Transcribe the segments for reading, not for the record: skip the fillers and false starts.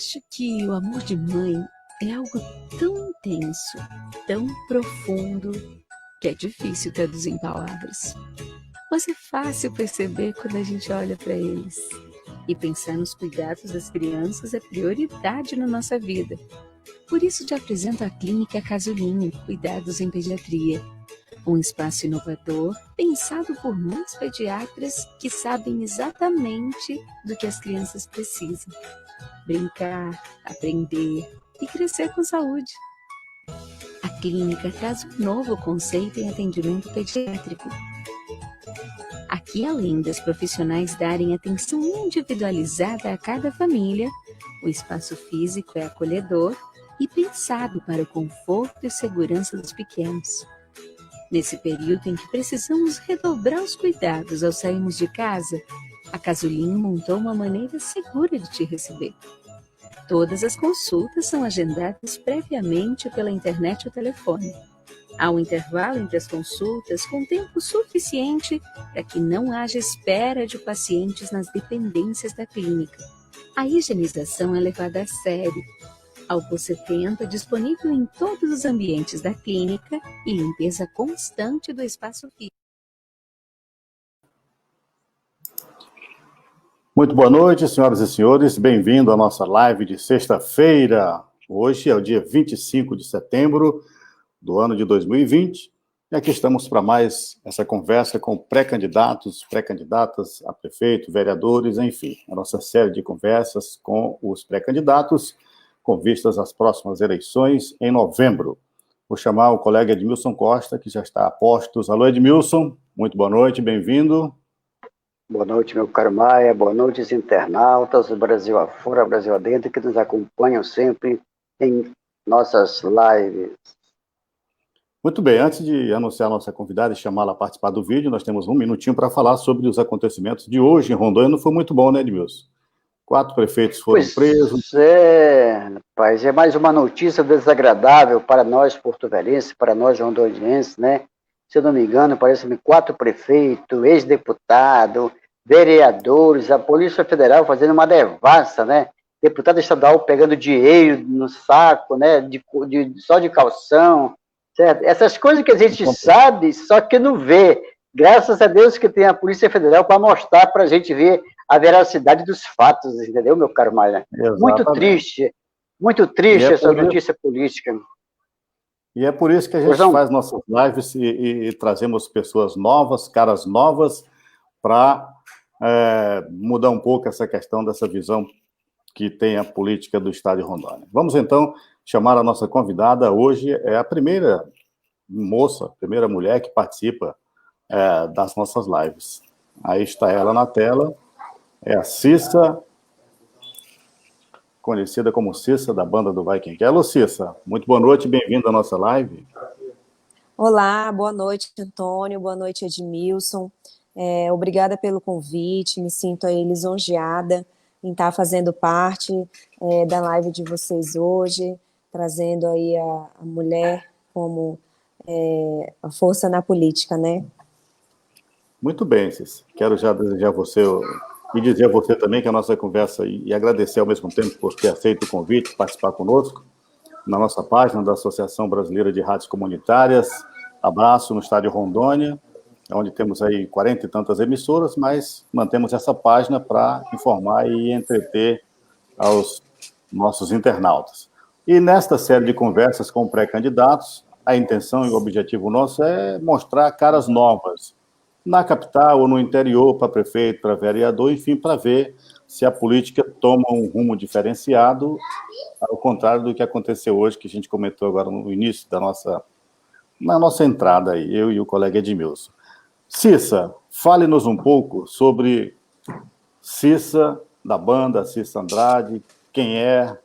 acho que o amor de mãe é algo tão intenso, tão profundo, que é difícil traduzir em palavras. Mas é fácil perceber quando a gente olha para eles. E pensar nos cuidados das crianças é prioridade na nossa vida. Por isso te apresento a Clínica Casulinho, Cuidados em Pediatria. Um espaço inovador, pensado por mães pediatras que sabem exatamente do que as crianças precisam. Brincar, aprender e crescer com saúde. A clínica traz um novo conceito em atendimento pediátrico. Aqui, além dos profissionais darem atenção individualizada a cada família, o espaço físico é acolhedor e pensado para o conforto e segurança dos pequenos. Nesse período em que precisamos redobrar os cuidados ao sairmos de casa, a Casulinho montou uma maneira segura de te receber. Todas as consultas são agendadas previamente pela internet ou telefone. Há um intervalo entre as consultas com tempo suficiente para que não haja espera de pacientes nas dependências da clínica. A higienização é levada a sério. Álcool 70 disponível em todos os ambientes da clínica e limpeza constante do espaço físico. Muito boa noite, senhoras e senhores. Bem-vindo à nossa live de sexta-feira. Hoje é o dia 25 de setembro do ano de 2020. E aqui estamos para mais essa conversa com pré-candidatos, pré-candidatas a prefeito, vereadores, enfim. A nossa série de conversas com os pré-candidatos com vistas às próximas eleições em novembro. Vou chamar o colega Edmilson Costa, que já está a postos. Alô, Edmilson, muito boa noite, bem-vindo. Boa noite, meu caro Maia, boa noite, os internautas, o Brasil afora, Brasil adentro, que nos acompanham sempre em nossas lives. Muito bem, antes de anunciar a nossa convidada e chamá-la a participar do vídeo, nós temos um minutinho para falar sobre os acontecimentos de hoje em Rondônia. Não foi muito bom, né, Edmilson? 4 prefeitos foram presos. Rapaz, é mais uma notícia desagradável para nós porto-velhenses, para nós rondonienses, né? Se eu não me engano, parece-me 4 prefeitos, ex-deputado, vereadores, a Polícia Federal fazendo uma devassa, né? Deputado estadual pegando dinheiro no saco, né? Só de calção, certo? Essas coisas que a gente sabe, só que não vê. Graças a Deus que tem a Polícia Federal para mostrar para a gente ver a veracidade dos fatos, entendeu, meu caro Maia? Muito triste essa notícia política. E é por isso que a gente faz nossas lives e trazemos pessoas novas, caras novas, para mudar um pouco essa questão dessa visão que tem a política do Estado de Rondônia. Vamos, então, chamar a nossa convidada. Hoje é a primeira moça, primeira mulher que participa das nossas lives. Aí está ela na tela, é a Cissa, conhecida como Cissa, da banda do Vai Quem Quer. Alô, Cissa, muito boa noite, bem-vinda à nossa live. Olá, boa noite, Antônio, boa noite, Edmilson. Obrigada pelo convite, me sinto aí lisonjeada em estar fazendo parte da live de vocês hoje, trazendo aí a mulher como a força na política, né? Muito bem, Cissa. Quero já desejar a você e dizer a você também que a nossa conversa e agradecer ao mesmo tempo por ter aceito o convite, participar conosco na nossa página da Associação Brasileira de Rádios Comunitárias, Abraço no Estádio Rondônia, onde temos aí 40 e tantas emissoras, mas mantemos essa página para informar e entreter aos nossos internautas. E nesta série de conversas com pré-candidatos, a intenção e o objetivo nosso é mostrar caras novas, na capital ou no interior, para prefeito, para vereador, enfim, para ver se a política toma um rumo diferenciado, ao contrário do que aconteceu hoje, que a gente comentou agora no início na nossa entrada aí, eu e o colega Edmilson. Cissa, fale-nos um pouco sobre Cissa, da banda Cissa Andrade, quem é,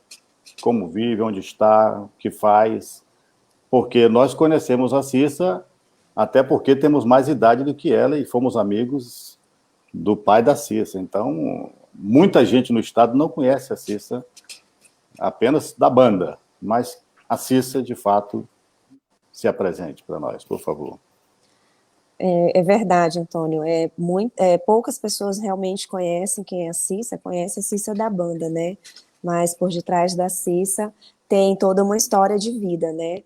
como vive, onde está, o que faz, porque nós conhecemos a Cissa até porque temos mais idade do que ela e fomos amigos do pai da Cissa. Então, muita gente no estado não conhece a Cissa apenas da banda, mas a Cissa, de fato, se apresente para nós, por favor. É verdade, Antônio. Poucas pessoas realmente conhecem quem é a Cissa, conhecem a Cissa da banda, né? mas por detrás da Cissa tem toda uma história de vida, né?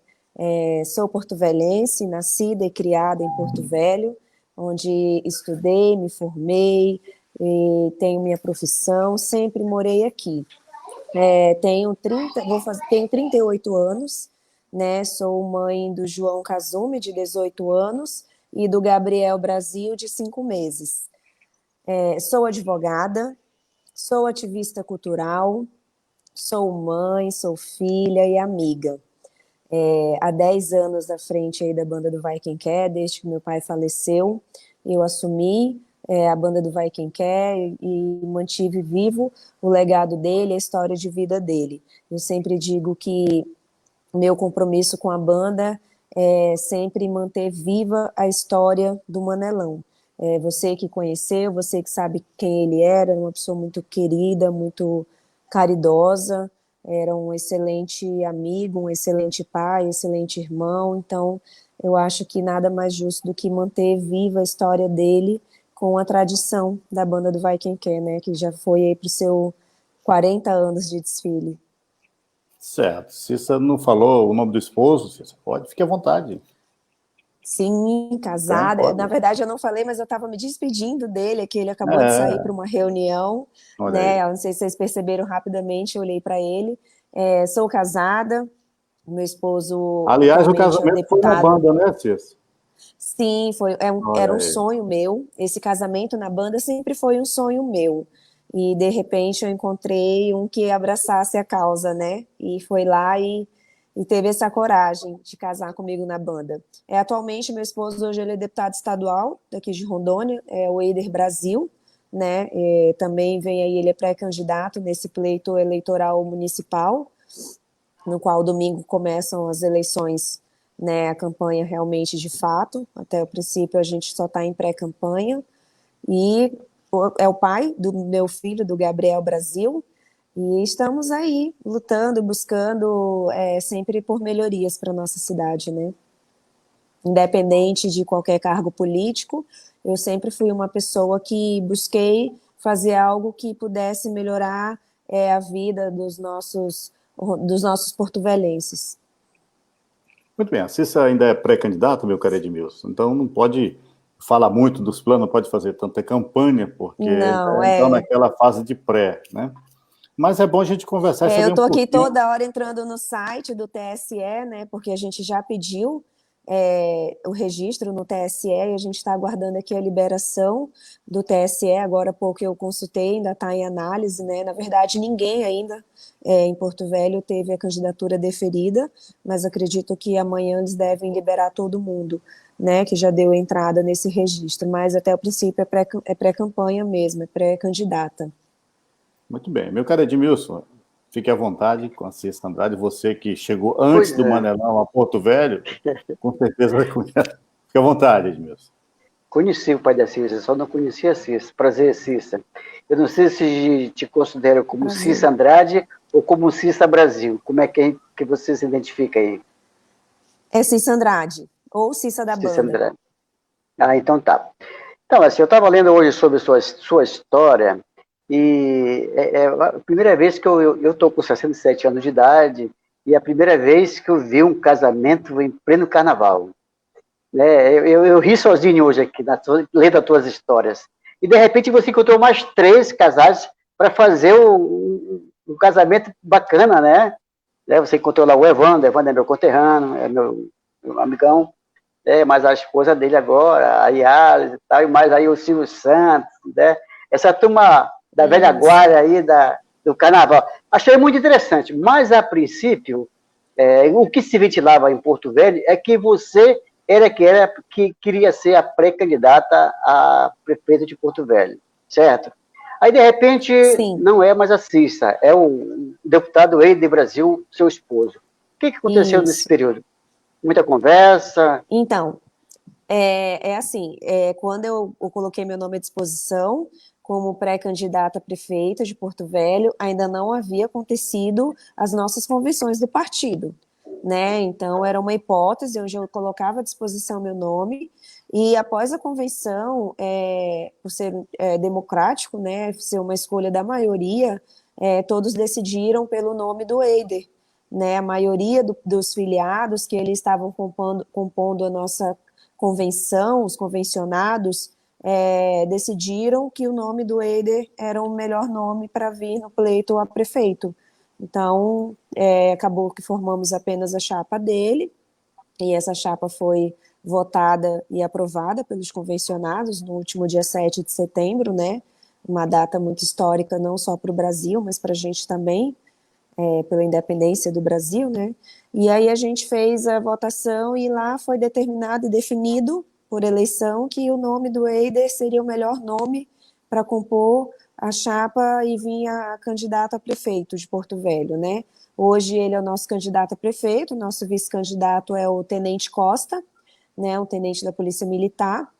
Sou porto-velhense, nascida e criada em Porto Velho, onde estudei, me formei, e tenho minha profissão, sempre morei aqui. Tenho 38 anos, né? Sou mãe do João Kazumi, de 18 anos, e do Gabriel Brasil, de 5 meses. Sou advogada, sou ativista cultural, sou mãe, sou filha e amiga. Há 10 anos à frente aí da banda do Vai Quem Quer, desde que meu pai faleceu, eu assumi a banda do Vai Quem Quer e mantive vivo o legado dele, a história de vida dele. Eu sempre digo que meu compromisso com a banda é sempre manter viva a história do Manelão. Você que conheceu, você que sabe quem ele era uma pessoa muito querida, muito caridosa, era um excelente amigo, um excelente pai, excelente irmão, então eu acho que nada mais justo do que manter viva a história dele com a tradição da banda do Vai Quem Quer, né, que já foi aí para o seu 40 anos de desfile. Certo. Cissa não falou o nome do esposo, Cissa, pode, fique à vontade. Sim, casada. Na verdade, eu não falei, mas eu estava me despedindo dele, que ele acabou de sair para uma reunião, né? Eu não sei se vocês perceberam rapidamente, eu olhei para ele. Sou casada, meu esposo Aliás, o atualmente é um casamento foi na deputado. banda, né, Cissa? Sim, era um sonho meu. Esse casamento na banda sempre foi um sonho meu. E, de repente, eu encontrei um que abraçasse a causa, né? E foi lá e teve essa coragem de casar comigo na banda. Atualmente, meu esposo, hoje, ele é deputado estadual daqui de Rondônia, é o Eider Brasil, né? Também vem aí, ele é pré-candidato nesse pleito eleitoral municipal, no qual domingo começam as eleições, né, a campanha realmente de fato. Até o princípio a gente só está em pré-campanha, e é o pai do meu filho, do Gabriel Brasil, e estamos aí lutando, buscando sempre por melhorias para a nossa cidade, né? Independente de qualquer cargo político, eu sempre fui uma pessoa que busquei fazer algo que pudesse melhorar a vida dos nossos porto-velhenses. Muito bem, a Cissa ainda é pré-candidata, meu caro Edmilson, então não pode falar muito dos planos, não pode fazer tanta campanha, porque Não, então naquela fase de pré, né? Mas é bom a gente conversar e saber eu estou aqui pouquinho. toda hora entrando no site do TSE, né? Porque a gente já pediu o registro no TSE e a gente está aguardando aqui a liberação do TSE. Agora há pouco eu consultei, ainda está em análise, né? Na verdade, ninguém ainda em Porto Velho teve a candidatura deferida, mas acredito que amanhã eles devem liberar todo mundo, né? Que já deu entrada nesse registro. Mas até o princípio é pré-campanha mesmo, é pré-candidata. Muito bem. Meu caro Edmilson, fique à vontade com a Cissa Andrade. Você que chegou antes do Manelão a Porto Velho, com certeza vai conhecer. Fique à vontade, Edmilson. Conheci o pai da Cissa, só não conhecia a Cissa. Prazer, Cissa. Eu não sei se te considero como Cissa Andrade ou como Cissa Brasil. Como é que você se identifica aí? É Cissa Andrade, ou Cissa da Cissa banda. Andrade. Ah, então tá. Então, assim, eu estava lendo hoje sobre sua história, e é a primeira vez que eu estou com 67 anos de idade, e é a primeira vez que eu vi um casamento em pleno carnaval. Né? Eu ri sozinho hoje aqui, lendo as tuas histórias. E, de repente, você encontrou mais 3 casais para fazer um casamento bacana, né? Você encontrou lá o Evandro é meu conterrâneo, é meu amigão, mas a esposa dele agora, a Yara e tal, e mais aí o Silvio Santos, né? Essa turma da velha guarda aí do carnaval. Achei muito interessante, mas a princípio, o que se ventilava em Porto Velho é que você que queria ser a pré-candidata a prefeito de Porto Velho, certo? Aí, de repente, Sim. Não é mais a Cissa, é o deputado Eider Brasil, seu esposo. O que aconteceu nesse período? Muita conversa? Então, assim, quando eu coloquei meu nome à disposição como pré-candidata a prefeita de Porto Velho, ainda não havia acontecido as nossas convenções do partido, né? Então, era uma hipótese onde eu colocava à disposição meu nome, e após a convenção, por ser democrático, né, ser uma escolha da maioria, todos decidiram pelo nome do Eider, né? A maioria dos filiados que eles estavam compondo a nossa convenção, os convencionados, decidiram que o nome do Eider era o melhor nome para vir no pleito a prefeito. Então, acabou que formamos apenas a chapa dele, e essa chapa foi votada e aprovada pelos convencionados no último dia 7 de setembro, né? Uma data muito histórica, não só para o Brasil, mas para a gente também, pela independência do Brasil, né? E aí a gente fez a votação e lá foi determinado e definido por eleição que o nome do Eider seria o melhor nome para compor a chapa e vir a candidato a prefeito de Porto Velho, né? Hoje ele é o nosso candidato a prefeito, nosso vice-candidato é o Tenente Costa, né, um tenente da Polícia Militar,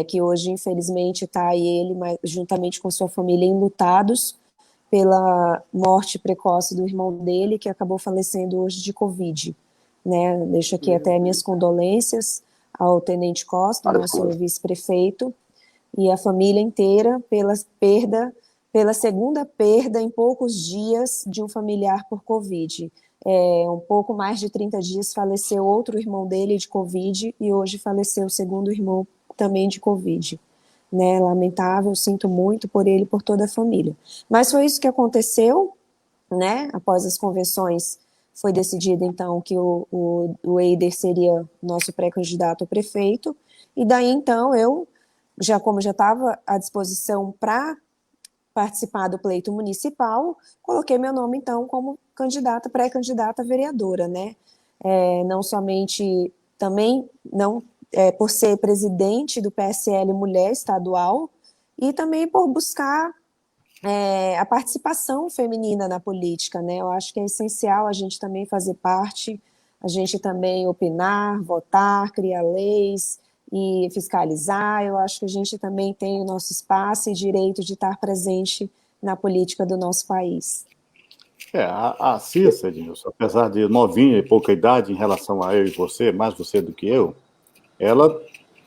que hoje, infelizmente, está aí ele, juntamente com sua família, enlutados pela morte precoce do irmão dele, que acabou falecendo hoje de Covid. Né? Deixo aqui até minhas condolências ao Tenente Costa, nosso vice-prefeito, e a família inteira pela segunda perda em poucos dias de um familiar por Covid. Um pouco mais de 30 dias faleceu outro irmão dele de Covid e hoje faleceu o segundo irmão também de Covid. Né? Lamentável, sinto muito por ele e por toda a família. Mas foi isso que aconteceu, né? Após as convenções, foi decidido então que o Eider seria nosso pré-candidato a prefeito, e daí então eu, como já estava à disposição para participar do pleito municipal, coloquei meu nome, então, como pré-candidata vereadora, né? Não somente, também, não por ser presidente do PSL Mulher Estadual, e também por buscar a participação feminina na política, né? Eu acho que é essencial a gente também fazer parte, a gente também opinar, votar, criar leis, e fiscalizar. Eu acho que a gente também tem o nosso espaço e direito de estar presente na política do nosso país. A Cissa, Edmilson, apesar de novinha e pouca idade em relação a eu e você, mais você do que eu, ela,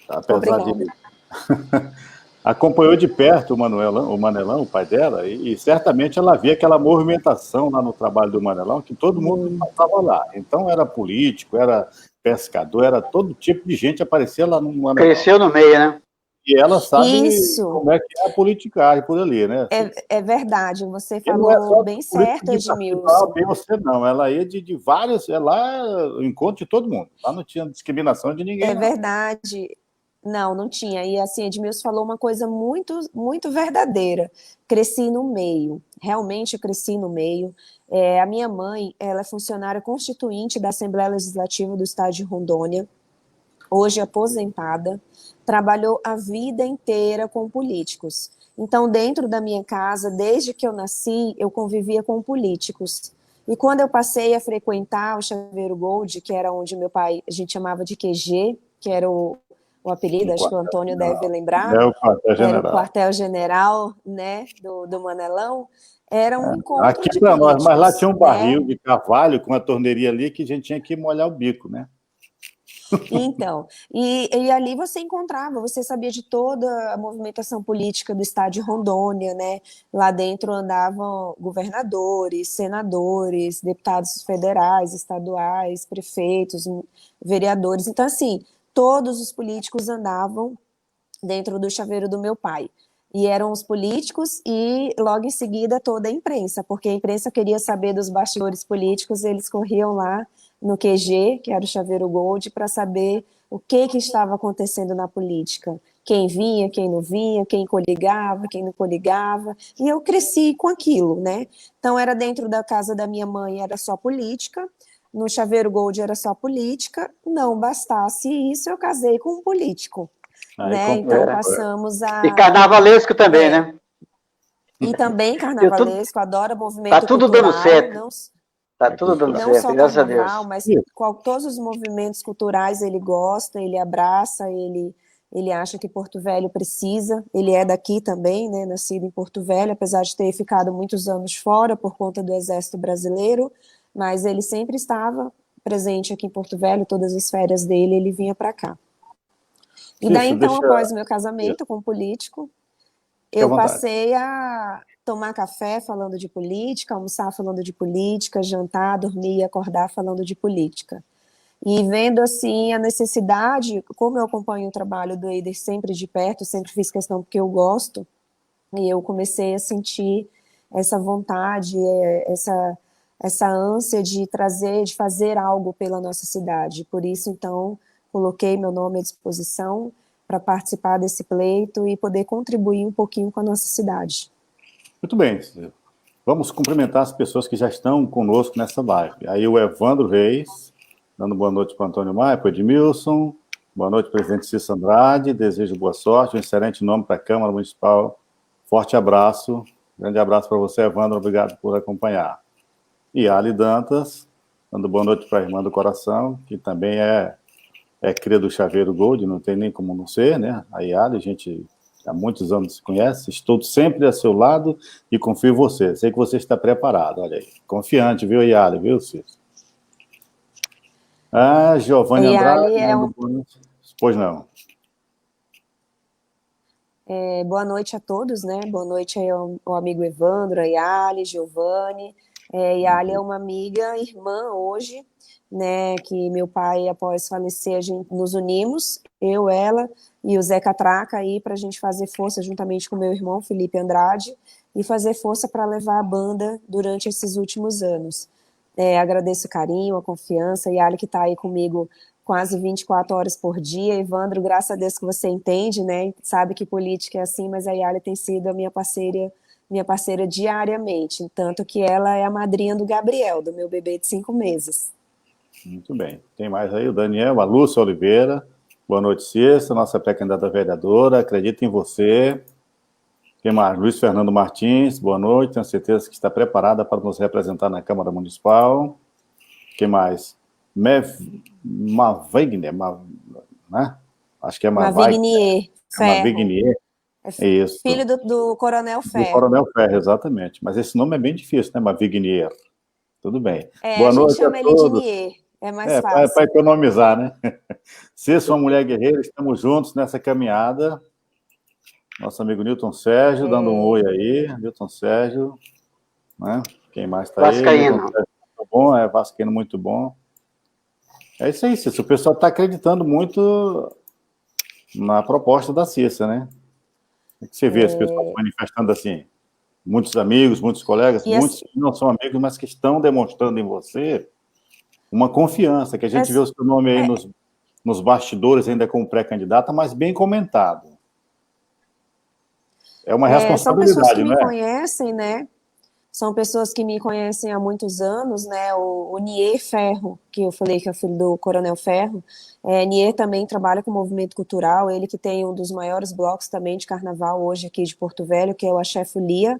apesar de acompanhou de perto o Manelão, o pai dela, e certamente ela via aquela movimentação lá no trabalho do Manelão, que todo mundo estava lá. Então era político, era pescador, era todo tipo de gente aparecia lá no Manelão. Cresceu no meio, né? E ela sabe como é que é a politicagem por ali, né? É verdade, você falou bem certo, Edmilson. Você não, ela ia de várias, lá encontro de todo mundo. Lá não tinha discriminação de ninguém. É verdade. Não tinha. E assim, Edmilson falou uma coisa muito, muito verdadeira. Cresci no meio, realmente eu cresci no meio. A minha mãe, ela é funcionária constituinte da Assembleia Legislativa do Estado de Rondônia, hoje aposentada, trabalhou a vida inteira com políticos. Então, dentro da minha casa, desde que eu nasci, eu convivia com políticos. E quando eu passei a frequentar o Chaveiro Gold, que era onde meu pai, a gente chamava de QG, que era o apelido, acho que o Antônio deve lembrar, era o quartel-general, né, do Manelão, era um encontro aqui de para políticos. Nós, mas lá tinha um barril, né, de carvalho com a torneirinha ali que a gente tinha que molhar o bico, né? Então, e ali você encontrava, você sabia de toda a movimentação política do estado de Rondônia, né? Lá dentro andavam governadores, senadores, deputados federais, estaduais, prefeitos, vereadores. Então, assim, todos os políticos andavam dentro do chaveiro do meu pai. E eram os políticos e, logo em seguida, toda a imprensa, porque a imprensa queria saber dos bastidores políticos, eles corriam lá no QG, que era o Chaveiro Gold, para saber o que estava acontecendo na política. Quem vinha, quem não vinha, quem coligava, quem não coligava. E eu cresci com aquilo, né? Então, era dentro da casa da minha mãe, era só política. No Chaveiro Gold era só política. Não bastasse isso, eu casei com um político. Né? Então, passamos a... E carnavalesco também, né? E também carnavalesco, adora movimento cultural. Tá tudo cultural, dando certo. Não, tá tudo dando não certo, só graças a carnaval, Deus. mas todos os movimentos culturais ele gosta, ele abraça, ele acha que Porto Velho precisa. Ele é daqui também, né? Nascido em Porto Velho, apesar de ter ficado muitos anos fora por conta do Exército Brasileiro, mas ele sempre estava presente aqui em Porto Velho, todas as férias dele, ele vinha para cá. E daí, então, após o meu casamento com um político, eu passei a tomar café falando de política, almoçar falando de política, jantar, dormir e acordar falando de política. E vendo, assim, a necessidade, como eu acompanho o trabalho do Eider sempre de perto, sempre fiz questão porque eu gosto, e eu comecei a sentir essa vontade, essa ânsia de trazer, de fazer algo pela nossa cidade. Por isso, então, coloquei meu nome à disposição para participar desse pleito e poder contribuir um pouquinho com a nossa cidade. Muito bem. Vamos cumprimentar as pessoas que já estão conosco nessa live. Aí o Evandro Reis, dando boa noite para o Antônio Maia, para o Edmilson. Boa noite, presidente Cícero Andrade. Desejo boa sorte, um excelente nome para a Câmara Municipal. Forte abraço. Grande abraço para você, Evandro. Obrigado por acompanhar. E Ali Dantas, dando boa noite para a Irmã do Coração, que também é cria do Chaveiro Gold, não tem nem como não ser, né? A Yali, a gente há muitos anos se conhece, estou sempre a seu lado e confio em você. Sei que você está preparado, olha aí. Confiante, viu, Yali, viu, Cícero? Giovanni Andrade. Pois não. Boa noite a todos, né? Boa noite aí ao amigo Evandro, a Yali, Giovanni. Yali é uma amiga, irmã hoje, né? Que meu pai, após falecer, a gente nos unimos, eu, ela e o Zé Catraca aí para a gente fazer força juntamente com meu irmão Felipe Andrade e fazer força para levar a banda durante esses últimos anos. Agradeço o carinho, a confiança, Yali que está aí comigo quase 24 horas por dia. Evandro, graças a Deus que você entende, né? Sabe que política é assim, mas a Yali tem sido a minha parceira diariamente, tanto que ela é a madrinha do Gabriel, do meu bebê de 5 meses. Muito bem. Tem mais aí o Daniel, a Lúcia Oliveira. Boa noite, Cícero, nossa pré-candidata vereadora. Acredito em você. Quem mais? Luiz Fernando Martins, boa noite. Tenho certeza que está preparada para nos representar na Câmara Municipal. Quem mais? Mavigner, né? Acho que é Mavignier. Mavignier. É isso. Filho do Coronel Ferro. Do Coronel Ferro, exatamente. Mas esse nome é bem difícil, né? Mavignier. Tudo bem. Boa noite a gente chama ele de Nier. É mais fácil. Para economizar, né? Cícero, uma mulher guerreira, estamos juntos nessa caminhada. Nosso amigo Newton Sérgio, dando um oi aí. Newton Sérgio, né? Quem mais está aí? Vascaíno. Muito bom, Vascaíno muito bom. É isso aí, Cícero. O pessoal está acreditando muito na proposta da Cícera, né? O que você vê esse pessoal manifestando assim? Muitos amigos, muitos colegas, muitos que não são amigos, mas que estão demonstrando em você uma confiança, que a gente vê o seu nome aí nos bastidores ainda como pré-candidata, mas bem comentado. É uma responsabilidade, são pessoas que não é? me conhecem, né? São pessoas que me conhecem há muitos anos, né? O Nier Ferro, que eu falei que é o filho do Coronel Ferro, Nier também trabalha com movimento cultural, ele que tem um dos maiores blocos também de carnaval hoje aqui de Porto Velho, que é o Axé Folia,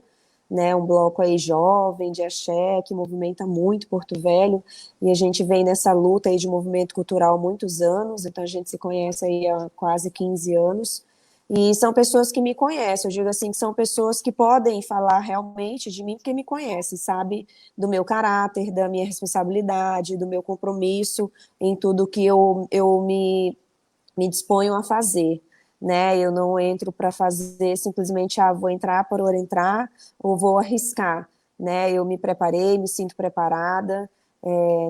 né? Um bloco aí jovem de axé, que movimenta muito Porto Velho, e a gente vem nessa luta aí de movimento cultural há muitos anos, então a gente se conhece aí há quase 15 anos, e são pessoas que me conhecem, eu digo assim, que são pessoas que podem falar realmente de mim porque me conhecem, sabe? Do meu caráter, da minha responsabilidade, do meu compromisso em tudo que eu me disponho a fazer, né? Eu não entro para fazer simplesmente, vou entrar por entrar ou vou arriscar, né? Eu me preparei, me sinto preparada,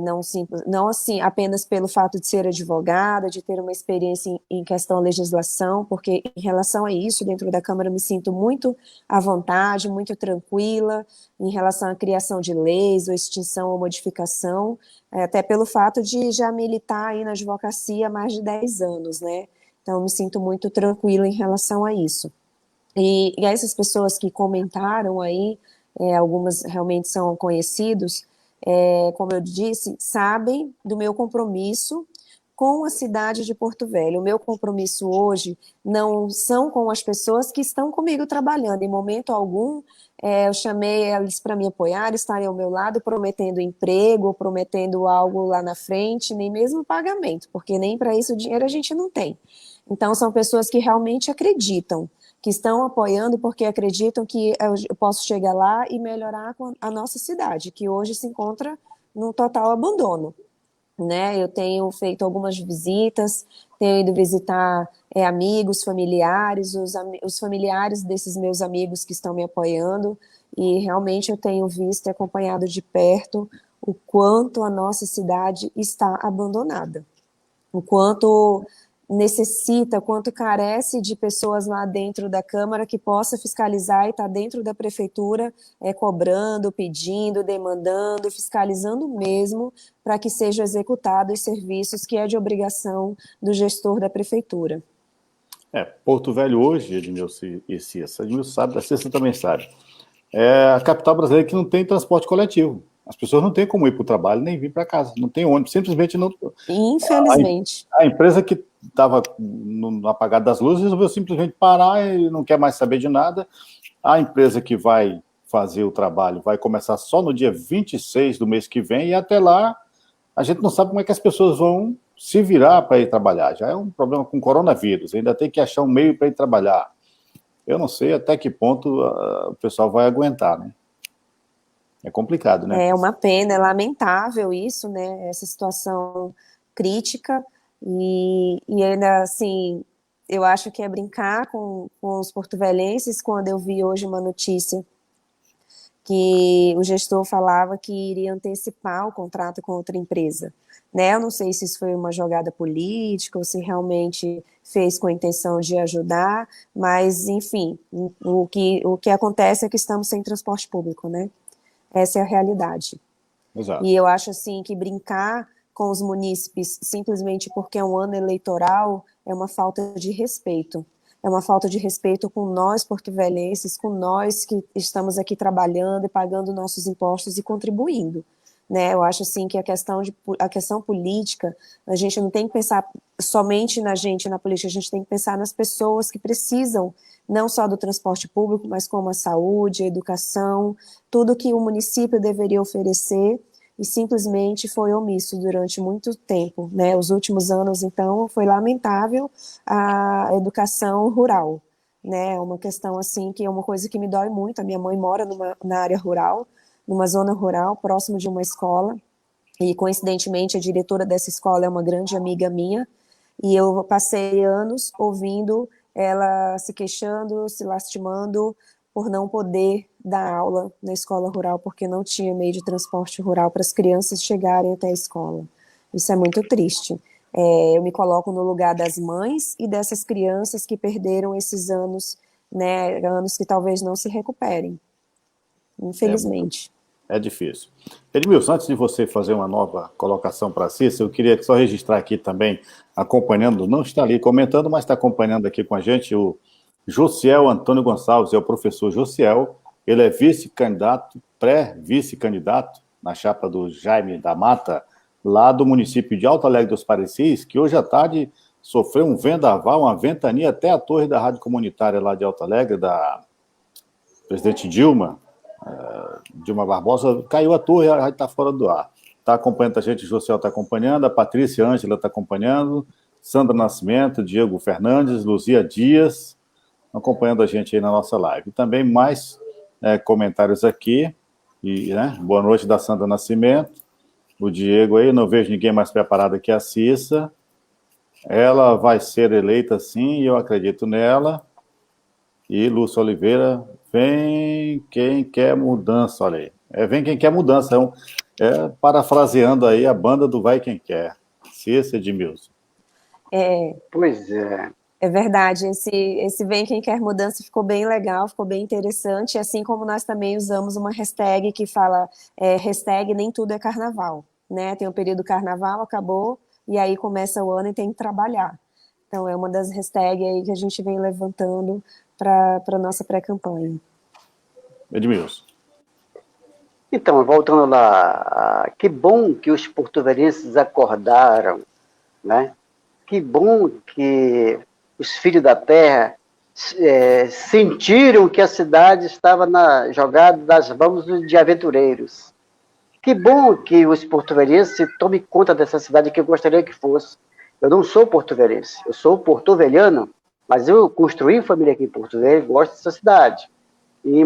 não assim apenas pelo fato de ser advogada, de ter uma experiência em questão legislação, porque em relação a isso, dentro da Câmara, eu me sinto muito à vontade, muito tranquila em relação à criação de leis, ou extinção ou modificação, até pelo fato de já militar aí na advocacia há mais de 10 anos, né? Então, eu me sinto muito tranquila em relação a isso. E essas pessoas que comentaram aí, algumas realmente são conhecidos, como eu disse, sabem do meu compromisso com a cidade de Porto Velho. O meu compromisso hoje não são com as pessoas que estão comigo trabalhando. Em momento algum, eu chamei eles para me apoiar, estarem ao meu lado, prometendo emprego, prometendo algo lá na frente, nem mesmo pagamento, porque nem para isso o dinheiro a gente não tem. Então, são pessoas que realmente acreditam, que estão apoiando porque acreditam que eu posso chegar lá e melhorar a nossa cidade, que hoje se encontra num total abandono, né? Eu tenho feito algumas visitas, tenho ido visitar amigos, familiares, os familiares desses meus amigos que estão me apoiando, e realmente eu tenho visto e acompanhado de perto o quanto a nossa cidade está abandonada, o quanto necessita, quanto carece de pessoas lá dentro da Câmara que possa fiscalizar e está dentro da Prefeitura, cobrando, pedindo, demandando, fiscalizando mesmo, para que sejam executados os serviços que é de obrigação do gestor da Prefeitura. Porto Velho hoje, Edmilson e Cissa, Edmilson sabe, a Cissa também sabe, é a capital brasileira que não tem transporte coletivo. As pessoas não têm como ir para o trabalho nem vir para casa, não tem ônibus, simplesmente não. Infelizmente. A empresa que estava no apagado das luzes resolveu simplesmente parar e não quer mais saber de nada. A empresa que vai fazer o trabalho vai começar só no dia 26 do mês que vem, e até lá a gente não sabe como é que as pessoas vão se virar para ir trabalhar. Já é um problema com coronavírus, ainda tem que achar um meio para ir trabalhar. Eu não sei até que ponto o pessoal vai aguentar, né? É complicado, né? É uma pena, é lamentável isso, né? Essa situação crítica, e ainda assim, eu acho que é brincar com os porto-velhenses quando eu vi hoje uma notícia que o gestor falava que iria antecipar o contrato com outra empresa, né? Eu não sei se isso foi uma jogada política ou se realmente fez com a intenção de ajudar, mas, enfim, o que acontece é que estamos sem transporte público, né? Essa é a realidade. Exato. E eu acho assim que brincar com os munícipes simplesmente porque é um ano eleitoral é uma falta de respeito. É uma falta de respeito com nós, porto-velhenses, com nós que estamos aqui trabalhando e pagando nossos impostos e contribuindo. Né? Eu acho assim que a questão política, a gente não tem que pensar somente na gente, na política, a gente tem que pensar nas pessoas que precisam não só do transporte público, mas como a saúde, a educação, tudo que o município deveria oferecer, e simplesmente foi omisso durante muito tempo, né? Os últimos anos, então, foi lamentável a educação rural, né? Uma questão assim que é uma coisa que me dói muito. A minha mãe mora na área rural, numa zona rural, próximo de uma escola, e coincidentemente a diretora dessa escola é uma grande amiga minha, e eu passei anos ouvindo ela se queixando, se lastimando por não poder dar aula na escola rural, porque não tinha meio de transporte rural para as crianças chegarem até a escola. Isso é muito triste. Eu me coloco no lugar das mães e dessas crianças que perderam esses anos, né, anos que talvez não se recuperem, infelizmente. É difícil. Edmilson, antes de você fazer uma nova colocação para a Cissa, eu queria só registrar aqui também, acompanhando, não está ali comentando, mas está acompanhando aqui com a gente o Josiel Antônio Gonçalves, é o professor Josiel, ele é vice-candidato, pré-vice-candidato na chapa do Jaime da Mata, lá do município de Alto Alegre dos Parecis, que hoje à tarde sofreu um vendaval, uma ventania até a torre da rádio comunitária lá de Alto Alegre, da presidente Dilma Barbosa, caiu a torre, a rádio está fora do ar. Está acompanhando a gente, o Josiel está acompanhando, a Patrícia Ângela está acompanhando, Sandra Nascimento, Diego Fernandes, Luzia Dias, acompanhando a gente aí na nossa live. E também mais comentários aqui, e, boa noite da Sandra Nascimento, o Diego aí, não vejo ninguém mais preparado que a Cissa, ela vai ser eleita sim, e eu acredito nela, e Lúcia Oliveira, vem quem quer mudança, olha aí, vem quem quer mudança, parafraseando aí a banda do Vai Quem Quer, Cissa Edmilson. Pois é. É verdade, esse Vem Quem Quer Mudança ficou bem legal, ficou bem interessante, assim como nós também usamos uma hashtag que fala, hashtag nem tudo é carnaval, né? Tem o período carnaval, acabou, e aí começa o ano e tem que trabalhar. Então é uma das hashtags aí que a gente vem levantando para a nossa pré-campanha. Edmilson. Então, voltando lá, que bom que os porto-velhenses acordaram, né? Que bom que os filhos da terra sentiram que a cidade estava jogada nas mãos de aventureiros. Que bom que os porto-velhenses tomem conta dessa cidade que eu gostaria que fosse. Eu não sou porto-velhense, eu sou porto-velhano, mas eu construí família aqui em Porto Velho e gosto dessa cidade.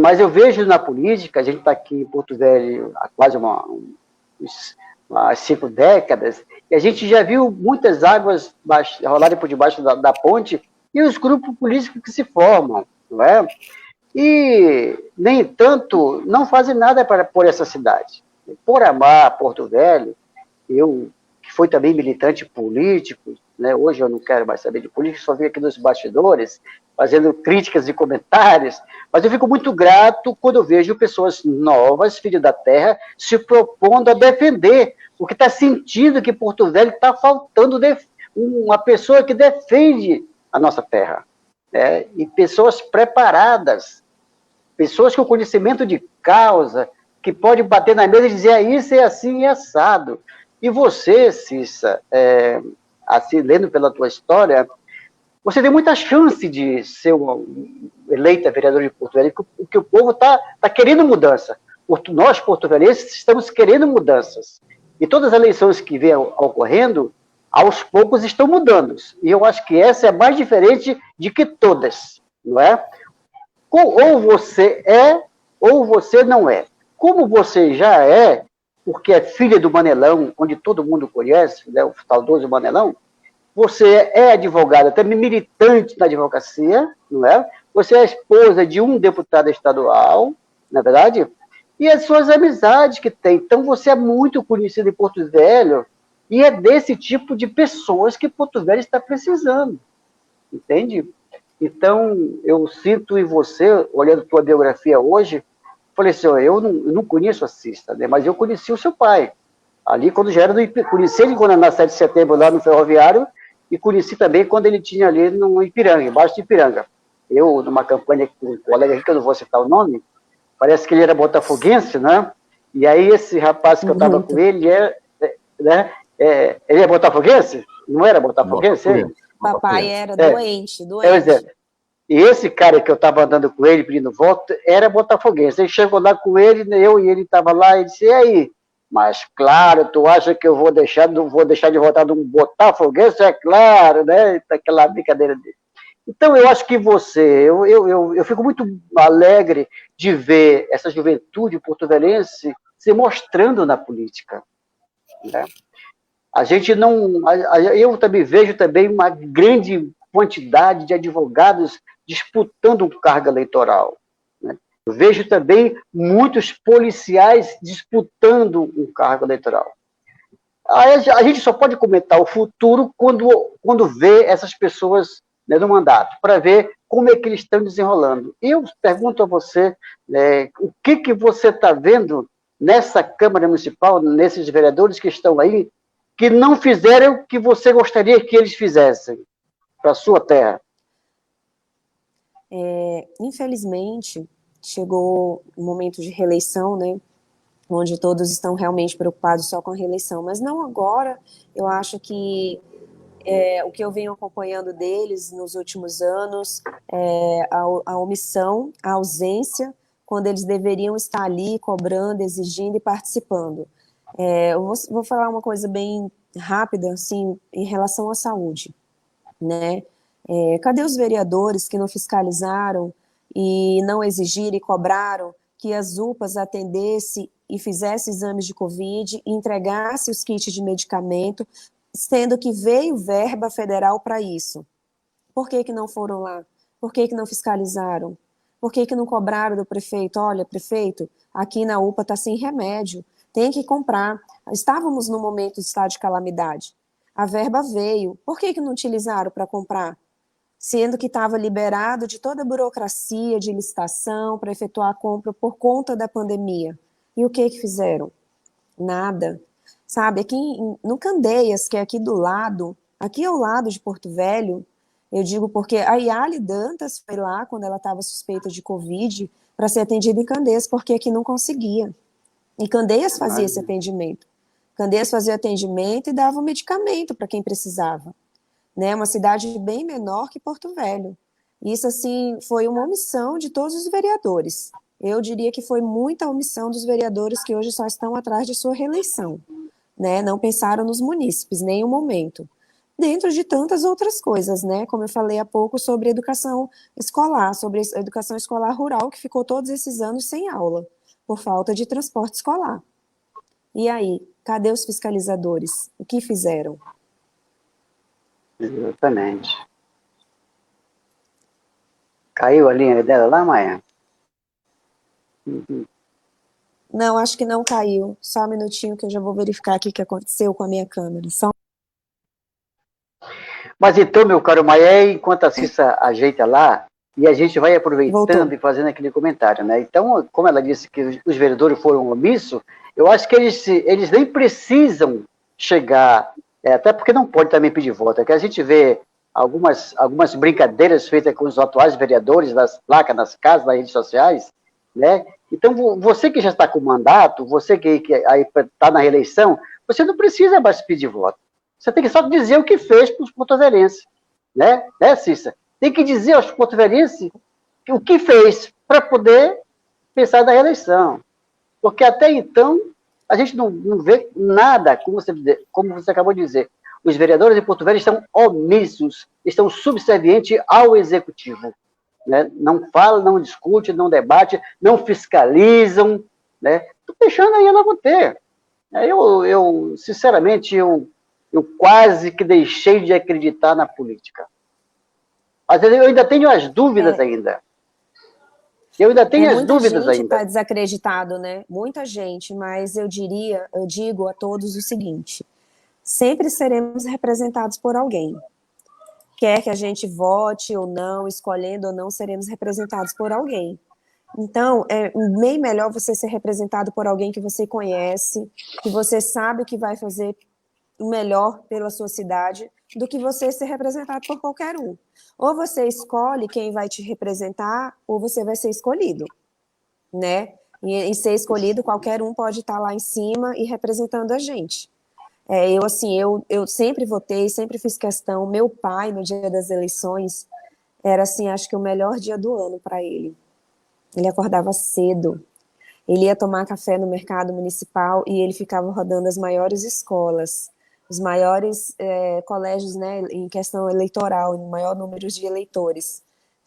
Mas eu vejo na política, a gente está aqui em Porto Velho há quase umas 5 décadas, e a gente já viu muitas águas rolarem por debaixo da ponte e os grupos políticos que se formam, não é? e, nem tanto, não fazem nada por essa cidade. Por amar Porto Velho, eu, que fui também militante político, né, hoje eu não quero mais saber de política, só vim aqui nos bastidores, fazendo críticas e comentários, mas eu fico muito grato quando eu vejo pessoas novas, filhos da terra, se propondo a defender, porque está sentindo que Porto Velho está faltando uma pessoa que defende a nossa terra, né, e pessoas preparadas, pessoas com conhecimento de causa, que pode bater na mesa e dizer, isso é assim, é assado. E você, Cissa, assim, lendo pela tua história, você tem muita chance de ser eleita vereadora de Porto Velho, porque o povo está querendo mudança. Nós, porto-velhenses, estamos querendo mudanças. E todas as eleições que vêm ocorrendo, aos poucos estão mudando. E eu acho que essa é a mais diferente de que todas, não é? Ou você é, ou você não é. Como você já é, porque é filha do Manelão, onde todo mundo conhece, né, o saudoso Manelão, você é advogada, também militante na advocacia, não é? Você é esposa de um deputado estadual, na é verdade? E as suas amizades que tem. Então, você é muito conhecida em Porto Velho, e é desse tipo de pessoas que Porto Velho está precisando, entende? Então, eu sinto em você, olhando tua biografia hoje, falei assim, eu não conheço a Cista, né, mas eu conheci o seu pai. Ali, quando já era conheci ele quando na 7 de setembro, lá no Ferroviário, e conheci também quando ele tinha ali no Ipiranga, embaixo de Ipiranga. Eu, numa campanha com um colega aqui, que eu não vou citar o nome, parece que ele era botafoguense, né? E aí esse rapaz que eu estava com ele, ele é botafoguense? Não era botafoguense? Papai era doente. E esse cara que eu estava andando com ele, pedindo voto, era botafoguense. Ele chegou lá com ele, eu e ele estava lá, e disse, e aí? Mas, claro, tu acha que eu não vou deixar de votar num botafoguense? É claro, né? Aquela brincadeira dele. Então, eu acho que eu fico muito alegre de ver essa juventude porto-velhense se mostrando na política, né? A gente não... Eu também vejo também uma grande quantidade de advogados disputando um cargo eleitoral, né? Eu vejo também muitos policiais disputando um cargo eleitoral. A gente só pode comentar o futuro quando vê essas pessoas, né, no mandato, para ver como é que eles estão desenrolando. E eu pergunto a você, né, o que você está vendo nessa Câmara Municipal, nesses vereadores que estão aí, que não fizeram o que você gostaria que eles fizessem para a sua terra? Infelizmente, chegou o momento de reeleição, né, onde todos estão realmente preocupados só com a reeleição, mas não agora. Eu acho que o que eu venho acompanhando deles nos últimos anos é a omissão, a ausência, quando eles deveriam estar ali cobrando, exigindo e participando. Eu vou falar uma coisa bem rápida, assim, em relação à saúde, né? Cadê os vereadores que não fiscalizaram e não exigiram e cobraram que as UPAs atendessem e fizessem exames de Covid e entregassem os kits de medicamento, sendo que veio verba federal para isso? Por que não foram lá? Por que não fiscalizaram? Por que não cobraram do prefeito? Olha, prefeito, aqui na UPA está sem remédio, tem que comprar. Estávamos no momento de estado de calamidade. A verba veio. Por que não utilizaram para comprar? Sendo que estava liberado de toda a burocracia de licitação para efetuar a compra por conta da pandemia. E o que fizeram? Nada. Sabe, aqui no Candeias, que é aqui do lado, aqui ao lado de Porto Velho, eu digo porque a Yali Dantas foi lá quando ela estava suspeita de Covid para ser atendida em Candeias, porque aqui não conseguia. E Candeias fazia esse atendimento. Candeias fazia atendimento e dava medicamento para quem precisava, né? Uma cidade bem menor que Porto Velho. Isso, assim, foi uma omissão de todos os vereadores. Eu diria que foi muita omissão dos vereadores que hoje só estão atrás de sua reeleição, né? Não pensaram nos munícipes, em nenhum momento. Dentro de tantas outras coisas, né? Como eu falei há pouco sobre educação escolar, sobre a educação escolar rural, que ficou todos esses anos sem aula, por falta de transporte escolar. E aí, cadê os fiscalizadores? O que fizeram? Exatamente. Caiu a linha dela lá, Maia? Uhum. Não, acho que não caiu. Só um minutinho que eu já vou verificar aqui o que aconteceu com a minha câmera. Só... Mas então, meu caro Maé, enquanto a Cissa ajeita lá, e a gente vai aproveitando Voltou. e fazendo aquele comentário, né? Então, como ela disse que os vereadores foram omissos, eu acho que eles nem precisam chegar, até porque não pode também pedir voto, é que a gente vê algumas brincadeiras feitas com os atuais vereadores, das placas, nas casas, nas redes sociais, né? Então, você que já está com mandato, você que aí está na reeleição, você não precisa mais pedir voto. Você tem que só dizer o que fez para os porto-velhenses, né, Cissa? Tem que dizer aos porto-velhenses o que fez para poder pensar na reeleição. Porque até então, a gente não vê nada, como você acabou de dizer. Os vereadores de Porto Velho estão omissos, estão subservientes ao executivo. Né? Não falam, não discutem, não debatem, não fiscalizam. Né? Estou deixando aí ela acontecer. Sinceramente, eu quase que deixei de acreditar na política. Mas eu ainda tenho as dúvidas ainda. Eu ainda tenho as dúvidas ainda. Muita gente está desacreditado, né? Muita gente, mas eu digo a todos o seguinte: sempre seremos representados por alguém. Quer que a gente vote ou não, escolhendo ou não, seremos representados por alguém. Então, é bem melhor você ser representado por alguém que você conhece, que você sabe que vai fazer o melhor pela sua cidade, do que você ser representado por qualquer um. Ou você escolhe quem vai te representar, ou você vai ser escolhido, né? E ser escolhido, qualquer um pode estar lá em cima e representando a gente. Eu sempre votei, sempre fiz questão. Meu pai, no dia das eleições, era assim, acho que o melhor dia do ano para ele. Ele acordava cedo, ele ia tomar café no mercado municipal e ele ficava rodando as maiores escolas, os maiores colégios, né, em questão eleitoral, em maior número de eleitores,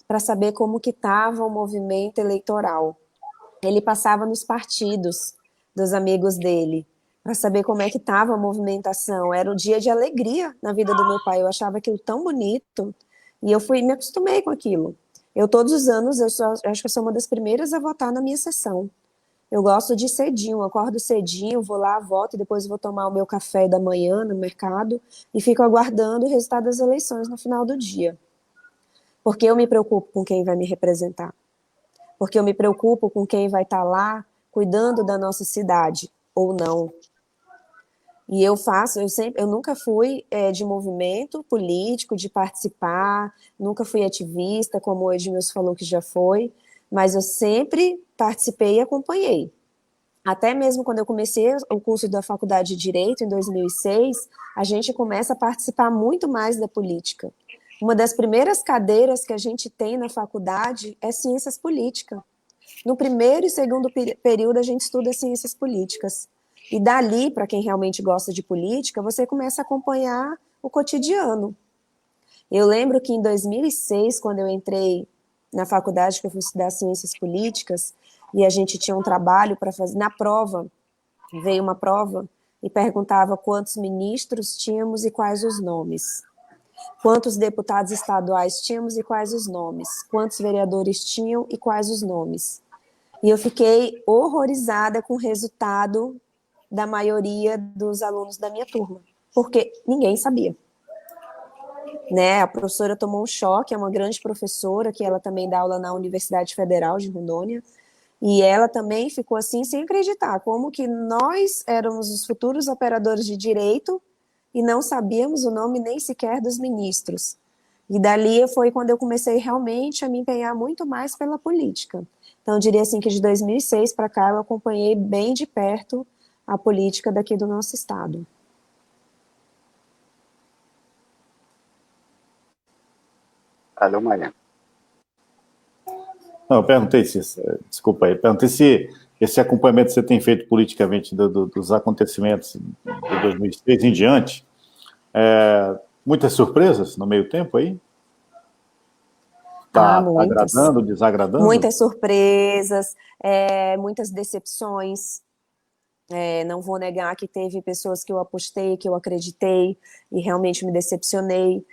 para saber como que estava o movimento eleitoral. Ele passava nos partidos dos amigos dele, para saber como é que estava a movimentação. Era um dia de alegria na vida do meu pai. Eu achava aquilo tão bonito e eu me acostumei com aquilo. Todos os anos, acho que eu sou uma das primeiras a votar na minha sessão. Eu gosto de cedinho, acordo cedinho, vou lá, voto, e depois vou tomar o meu café da manhã no mercado e fico aguardando o resultado das eleições no final do dia. Porque eu me preocupo com quem vai me representar. Porque eu me preocupo com quem vai estar lá cuidando da nossa cidade, ou não. E eu nunca fui de movimento político, de participar, nunca fui ativista, como o Edmilson falou que já foi, mas eu sempre participei e acompanhei. Até mesmo quando eu comecei o curso da Faculdade de Direito, em 2006, a gente começa a participar muito mais da política. Uma das primeiras cadeiras que a gente tem na faculdade é Ciências Políticas. No primeiro e segundo período, a gente estuda Ciências Políticas. E dali, para quem realmente gosta de política, você começa a acompanhar o cotidiano. Eu lembro que em 2006, quando eu entrei na faculdade, que eu fui estudar Ciências Políticas, e a gente tinha um trabalho para fazer, na prova, veio uma prova e perguntava quantos ministros tínhamos e quais os nomes. Quantos deputados estaduais tínhamos e quais os nomes. Quantos vereadores tinham e quais os nomes. E eu fiquei horrorizada com o resultado da maioria dos alunos da minha turma, porque ninguém sabia. Né? A professora tomou um choque, é uma grande professora, que ela também dá aula na Universidade Federal de Rondônia, e ela também ficou assim, sem acreditar, como que nós éramos os futuros operadores de direito e não sabíamos o nome nem sequer dos ministros. E dali foi quando eu comecei realmente a me empenhar muito mais pela política. Então, eu diria assim que de 2006 para cá eu acompanhei bem de perto a política daqui do nosso estado. Alô, Mariana. Não, eu perguntei desculpa aí, perguntei se esse acompanhamento que você tem feito politicamente dos acontecimentos de 2006 em diante, muitas surpresas no meio tempo aí? Está agradando, desagradando? Muitas surpresas, muitas decepções. Não vou negar que teve pessoas que eu apostei, que eu acreditei e realmente me decepcionei.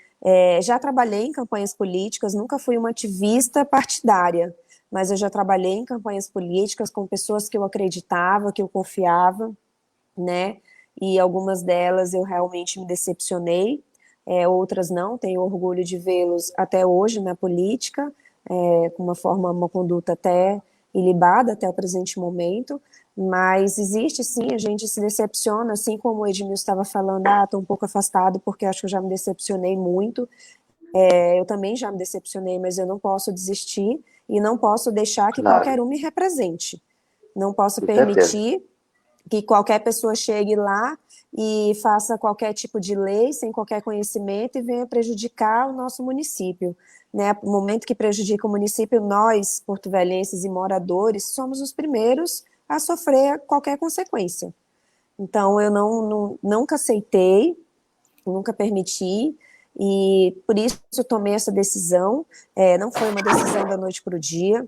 Já trabalhei em campanhas políticas, nunca fui uma ativista partidária, mas eu já trabalhei em campanhas políticas com pessoas que eu acreditava, que eu confiava, né? E algumas delas eu realmente me decepcionei, outras não, tenho orgulho de vê-los até hoje na política, com uma conduta até ilibada até o presente momento, mas existe sim, a gente se decepciona, assim como o Edmilson estava falando, estou um pouco afastado porque acho que eu já me decepcionei muito, eu também já me decepcionei, mas eu não posso desistir e não posso deixar que Claro, qualquer um me represente, não posso com certeza. permitir que qualquer pessoa chegue lá e faça qualquer tipo de lei sem qualquer conhecimento e venha prejudicar o nosso município. Né? No momento que prejudica o município, nós, porto-velhenses e moradores, somos os primeiros a sofrer qualquer consequência. Então, eu nunca aceitei, nunca permiti, e por isso eu tomei essa decisão. Não foi uma decisão da noite para o dia,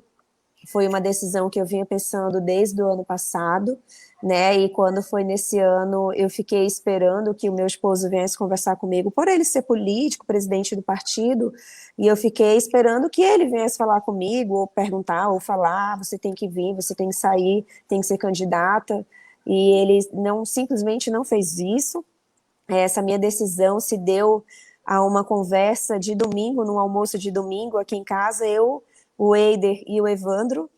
foi uma decisão que eu vinha pensando desde o ano passado, né? E quando foi nesse ano, eu fiquei esperando que o meu esposo viesse conversar comigo, por ele ser político, presidente do partido, e eu fiquei esperando que ele viesse falar comigo, ou perguntar, ou falar, você tem que vir, você tem que sair, tem que ser candidata, e ele simplesmente não fez isso. Essa minha decisão se deu a uma conversa de domingo, num almoço de domingo aqui em casa, o Eider e o Evandro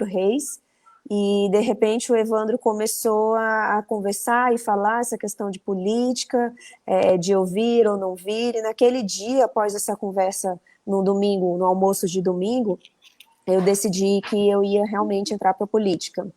Reis, e de repente o Evandro começou a conversar e falar essa questão de política, de ouvir ou não vir, e naquele dia, após essa conversa no domingo, no almoço de domingo, eu decidi que eu ia realmente entrar para a política.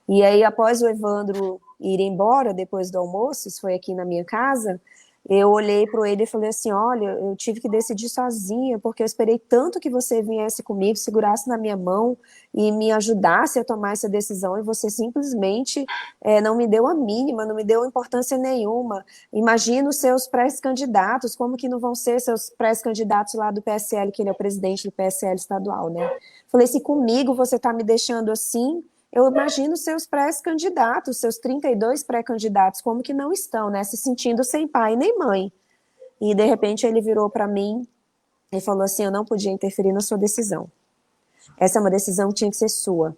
E aí, após o Evandro ir embora, depois do almoço, isso foi aqui na minha casa, eu olhei para ele e falei assim, olha, eu tive que decidir sozinha, porque eu esperei tanto que você viesse comigo, segurasse na minha mão e me ajudasse a tomar essa decisão, e você simplesmente não me deu a mínima, não me deu importância nenhuma. Imagina os seus pré-candidatos, como que não vão ser seus pré-candidatos lá do PSL, que ele é o presidente do PSL estadual, né? Falei, se comigo você está me deixando assim, eu imagino seus pré-candidatos, seus 32 pré-candidatos, como que não estão, né? Se sentindo sem pai nem mãe. E, de repente, ele virou para mim e falou assim, eu não podia interferir na sua decisão. Essa é uma decisão que tinha que ser sua.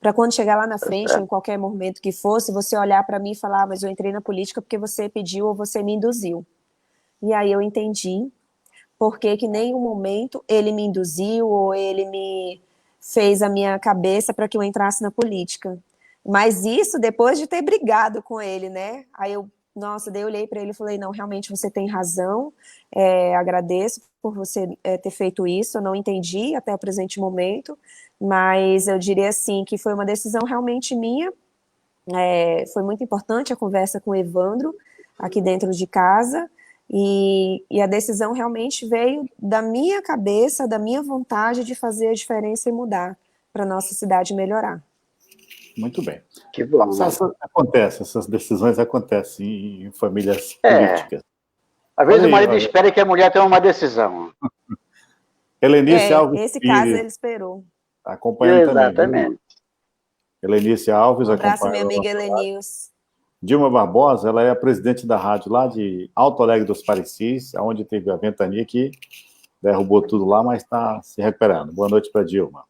Para quando chegar lá na frente, ou em qualquer momento que fosse, você olhar para mim e falar, mas eu entrei na política porque você pediu ou você me induziu. E aí eu entendi porque que em nenhum momento ele me induziu ou ele me fez a minha cabeça para que eu entrasse na política. Mas isso depois de ter brigado com ele, né? Aí daí eu olhei para ele e falei, não, realmente você tem razão, agradeço por você ter feito isso, eu não entendi até o presente momento, mas eu diria assim, que foi uma decisão realmente minha, foi muito importante a conversa com o Evandro, aqui dentro de casa, e a decisão realmente veio da minha cabeça, da minha vontade de fazer a diferença e mudar para a nossa cidade melhorar. Muito bem. Que bom, né? Essas decisões acontecem em famílias políticas. Às vezes o marido espera que a mulher tenha uma decisão. Helenice Alves esse Pires, caso ele esperou. Acompanhando Exatamente. também. Helenice Alves Um abraço, acompanha. minha amiga Helenilce. Dilma Barbosa, ela é a presidente da rádio lá de Alto Alegre dos Parecis, onde teve a ventania que derrubou tudo lá, mas está se recuperando. Boa noite para Dilma.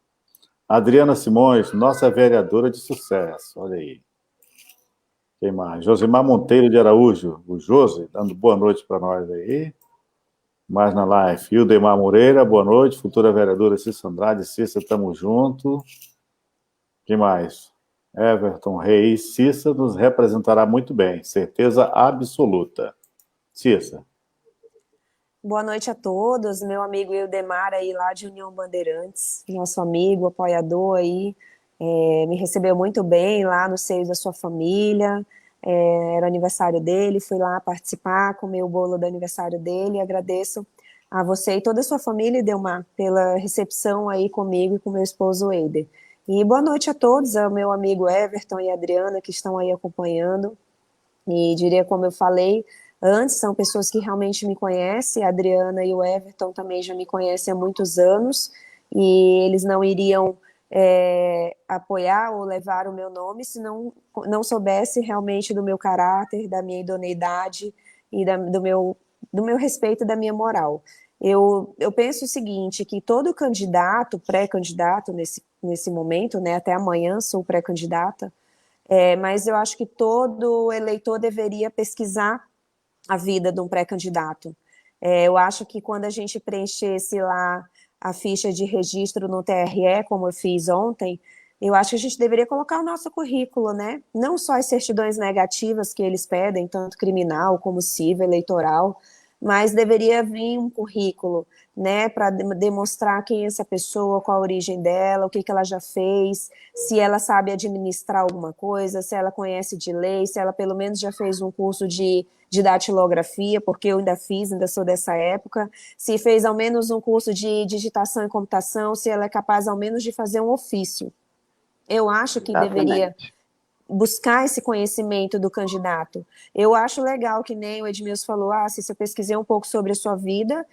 Adriana Simões, nossa vereadora de sucesso, olha aí. Quem mais? Josimar Monteiro de Araújo, o Josi, dando boa noite para nós aí. Mais na live. Ildemar Moreira, boa noite. Futura vereadora Cissa Andrade. Cissa, estamos juntos. Quem mais? Everton Reis. Cissa nos representará muito bem, certeza absoluta. Cissa. Boa noite a todos, meu amigo Ildemar aí lá de União Bandeirantes, nosso amigo, apoiador aí, me recebeu muito bem lá no seio da sua família, era aniversário dele, fui lá participar, comer o bolo do aniversário dele, agradeço a você e toda a sua família, Ildemar, pela recepção aí comigo e com meu esposo Eider. E boa noite a todos, ao meu amigo Everton e Adriana que estão aí acompanhando, e diria como eu falei, antes, são pessoas que realmente me conhecem, a Adriana e o Everton também já me conhecem há muitos anos, e eles não iriam apoiar ou levar o meu nome se não soubesse realmente do meu caráter, da minha idoneidade e do meu respeito e da minha moral. Eu penso o seguinte, que todo candidato, pré-candidato, nesse momento, né? Até amanhã sou pré-candidata, mas eu acho que todo eleitor deveria pesquisar a vida de um pré-candidato. Eu acho que quando a gente preenchesse lá a ficha de registro no TRE, como eu fiz ontem, eu acho que a gente deveria colocar o nosso currículo, né? Não só as certidões negativas que eles pedem, tanto criminal como civil, eleitoral, mas deveria vir um currículo, né, para demonstrar quem é essa pessoa, qual a origem dela, o que ela já fez, se ela sabe administrar alguma coisa, se ela conhece de lei, se ela pelo menos já fez um curso de datilografia, porque eu ainda fiz, ainda sou dessa época, se fez ao menos um curso de digitação e computação, se ela é capaz ao menos de fazer um ofício. Eu acho que deveria buscar esse conhecimento do candidato. Eu acho legal que nem o Edmilson falou, se eu pesquisei um pouco sobre a sua vida,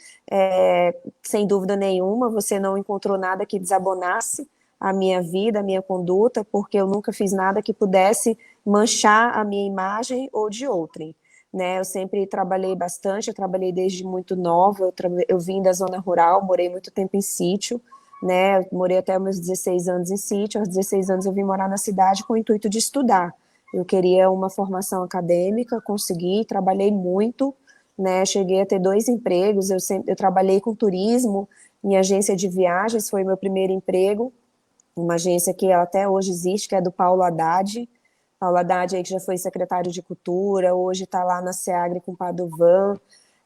sem dúvida nenhuma, você não encontrou nada que desabonasse a minha vida, a minha conduta, porque eu nunca fiz nada que pudesse manchar a minha imagem ou de outrem. Né, eu sempre trabalhei bastante, eu trabalhei desde muito nova, eu vim da zona rural, morei muito tempo em sítio, né, eu morei até meus 16 anos em sítio, aos 16 anos eu vim morar na cidade com o intuito de estudar. Eu queria uma formação acadêmica, consegui, trabalhei muito, né, cheguei a ter 2 empregos, eu trabalhei com turismo, em agência de viagens, foi meu primeiro emprego, uma agência que até hoje existe, que é do Paulo Haddad. Paulo Haddad aí que já foi secretário de Cultura, hoje está lá na SEAGRE com o Padovan,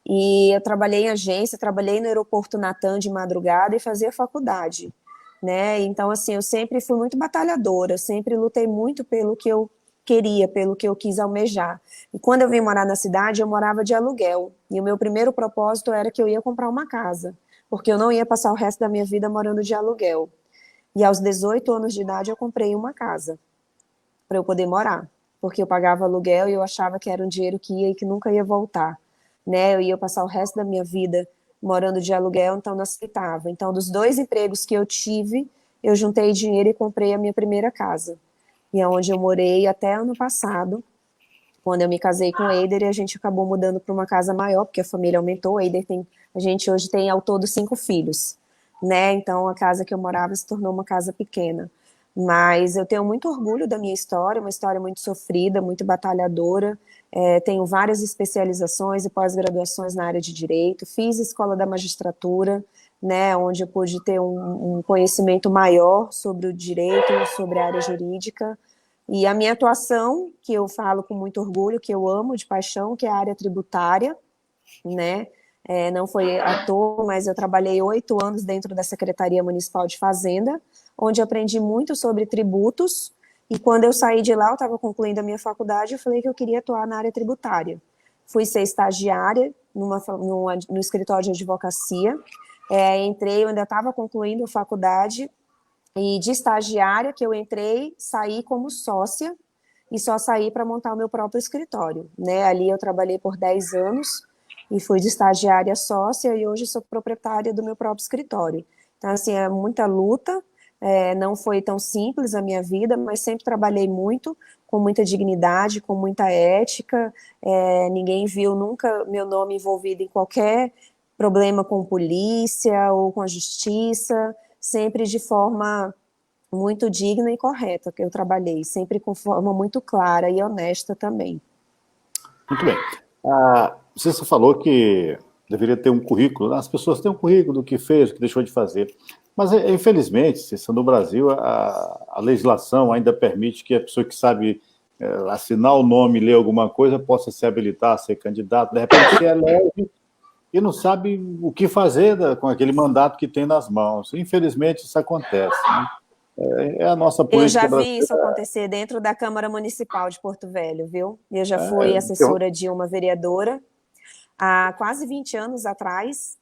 e eu trabalhei em agência, trabalhei no aeroporto Natan de madrugada e fazia faculdade, né, então assim, eu sempre fui muito batalhadora, sempre lutei muito pelo que eu queria, pelo que eu quis almejar, e quando eu vim morar na cidade, eu morava de aluguel, e o meu primeiro propósito era que eu ia comprar uma casa, porque eu não ia passar o resto da minha vida morando de aluguel, e aos 18 anos de idade eu comprei uma casa, para eu poder morar, porque eu pagava aluguel e eu achava que era um dinheiro que ia e que nunca ia voltar, né, eu ia passar o resto da minha vida morando de aluguel, então não aceitava. Então, dos 2 empregos que eu tive, eu juntei dinheiro e comprei a minha primeira casa, e é onde eu morei até ano passado, quando eu me casei com o Eider, e a gente acabou mudando para uma casa maior, porque a família aumentou, a gente hoje tem ao todo 5 filhos, né, então a casa que eu morava se tornou uma casa pequena, mas eu tenho muito orgulho da minha história, uma história muito sofrida, muito batalhadora, tenho várias especializações e pós-graduações na área de direito, fiz escola da magistratura, né, onde eu pude ter um conhecimento maior sobre o direito, sobre a área jurídica, e a minha atuação, que eu falo com muito orgulho, que eu amo de paixão, que é a área tributária, né, não foi à toa, mas eu trabalhei 8 anos dentro da Secretaria Municipal de Fazenda, onde aprendi muito sobre tributos, e quando eu saí de lá, eu estava concluindo a minha faculdade, eu falei que eu queria atuar na área tributária. Fui ser estagiária no escritório de advocacia, entrei, eu ainda estava concluindo a faculdade, e de estagiária que eu entrei, saí como sócia, e só saí para montar o meu próprio escritório, né? Ali eu trabalhei por 10 anos, e fui de estagiária sócia, e hoje sou proprietária do meu próprio escritório. Então, assim, é muita luta, não foi tão simples a minha vida, mas sempre trabalhei muito, com muita dignidade, com muita ética, ninguém viu nunca meu nome envolvido em qualquer problema com polícia ou com a justiça, sempre de forma muito digna e correta que eu trabalhei, sempre com forma muito clara e honesta também. Muito bem. Você falou que deveria ter um currículo, as pessoas têm um currículo do que fez, do que deixou de fazer, mas infelizmente, no Brasil, a legislação ainda permite que a pessoa que sabe assinar o nome, ler alguma coisa, possa se habilitar a ser candidato, de repente se elege e não sabe o que fazer com aquele mandato que tem nas mãos. Infelizmente, isso acontece, né? É a nossa política brasileira. Eu já vi isso brasileira. acontecer dentro da Câmara Municipal de Porto Velho, viu? Eu já fui assessora de uma vereadora há quase 20 anos atrás,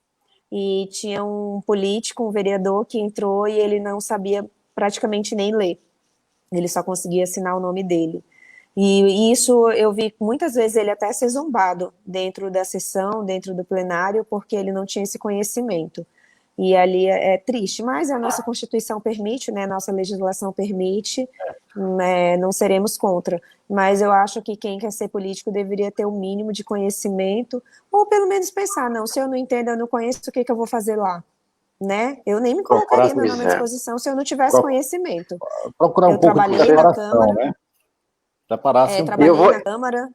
e tinha um político, um vereador que entrou e ele não sabia praticamente nem ler. Ele só conseguia assinar o nome dele. E isso eu vi muitas vezes ele até ser zombado dentro da sessão, dentro do plenário, porque ele não tinha esse conhecimento. E ali é triste, mas a nossa Constituição permite, né, nossa legislação permite, né, não seremos contra. Mas eu acho que quem quer ser político deveria ter o um mínimo de conhecimento, ou pelo menos pensar, não, se eu não entendo, eu não conheço, o que eu vou fazer lá? né? Eu nem me Procurar, colocaria meu pois nome à é. disposição se eu não tivesse Pro- conhecimento. procurar um Eu pouco de trabalhei na preparação, Câmara, né? Preparasse um pouco. Eu trabalhei vou, na Câmara,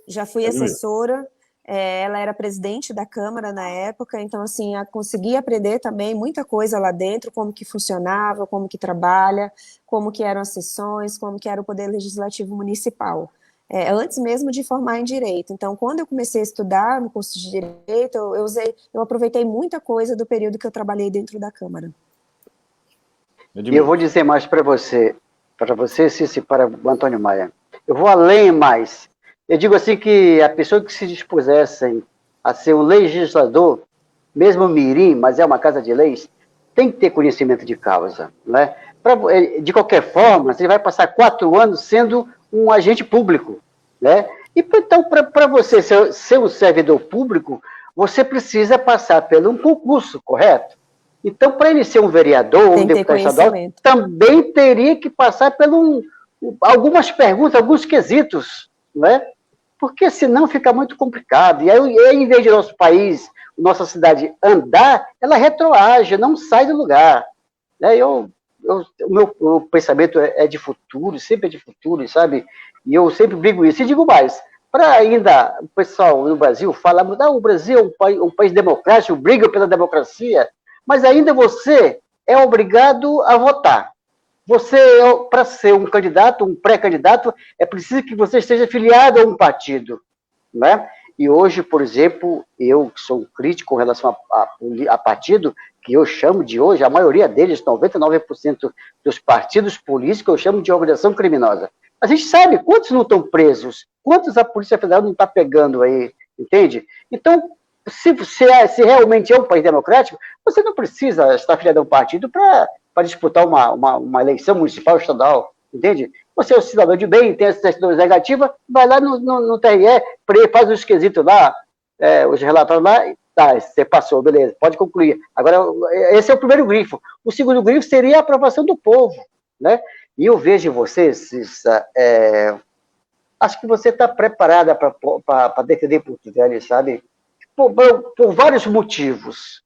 já fui Pode ver. assessora, ela era presidente da Câmara na época, então, assim, consegui aprender também muita coisa lá dentro, como que funcionava, como que trabalha, como que eram as sessões, como que era o Poder Legislativo Municipal. Antes mesmo de formar em Direito. Então, quando eu comecei a estudar no curso de Direito, eu aproveitei muita coisa do período que eu trabalhei dentro da Câmara. e eu vou dizer mais para você, Cici, para o Antônio Maia. Eu vou além mais. Eu digo assim que a pessoa que se dispusesse a ser um legislador, mesmo mirim, mas é uma casa de leis, tem que ter conhecimento de causa, né? De qualquer forma, você vai passar 4 anos sendo um agente público, né? E então, para você ser um servidor público, você precisa passar por um concurso, correto? Então, para ele ser um vereador, um Tem que ter deputado estadual, conhecimento. também teria que passar por algumas perguntas, alguns quesitos, né? Porque senão fica muito complicado. E aí, em vez de nosso país, nossa cidade andar, ela retroage, não sai do lugar. Né? O meu pensamento é de futuro, sempre é de futuro, sabe? E eu sempre brigo isso. E digo mais, para ainda o pessoal no Brasil fala, o Brasil é um país democrático, briga pela democracia, mas ainda você é obrigado a votar. Você, para ser um candidato, um pré-candidato, é preciso que você esteja afiliado a um partido, né? E hoje, por exemplo, eu que sou um crítico com relação a partido, que eu chamo de hoje, a maioria deles, 99% dos partidos políticos, eu chamo de organização criminosa. A gente sabe quantos não estão presos, quantos a Polícia Federal não está pegando aí, entende? Então, se realmente é um país democrático, você não precisa estar afiliado a um partido para disputar uma eleição municipal estadual, entende? Você é um cidadão de bem, tem essa certidão negativa, vai lá no TRE, faz os quesitos lá, os relatórios lá, tá, você passou, beleza, pode concluir. Agora, esse é o primeiro grifo. O segundo grifo seria a aprovação do povo, né? E eu vejo em você, Cissa, acho que você está preparada para defender Porto Velho, sabe? Por vários motivos.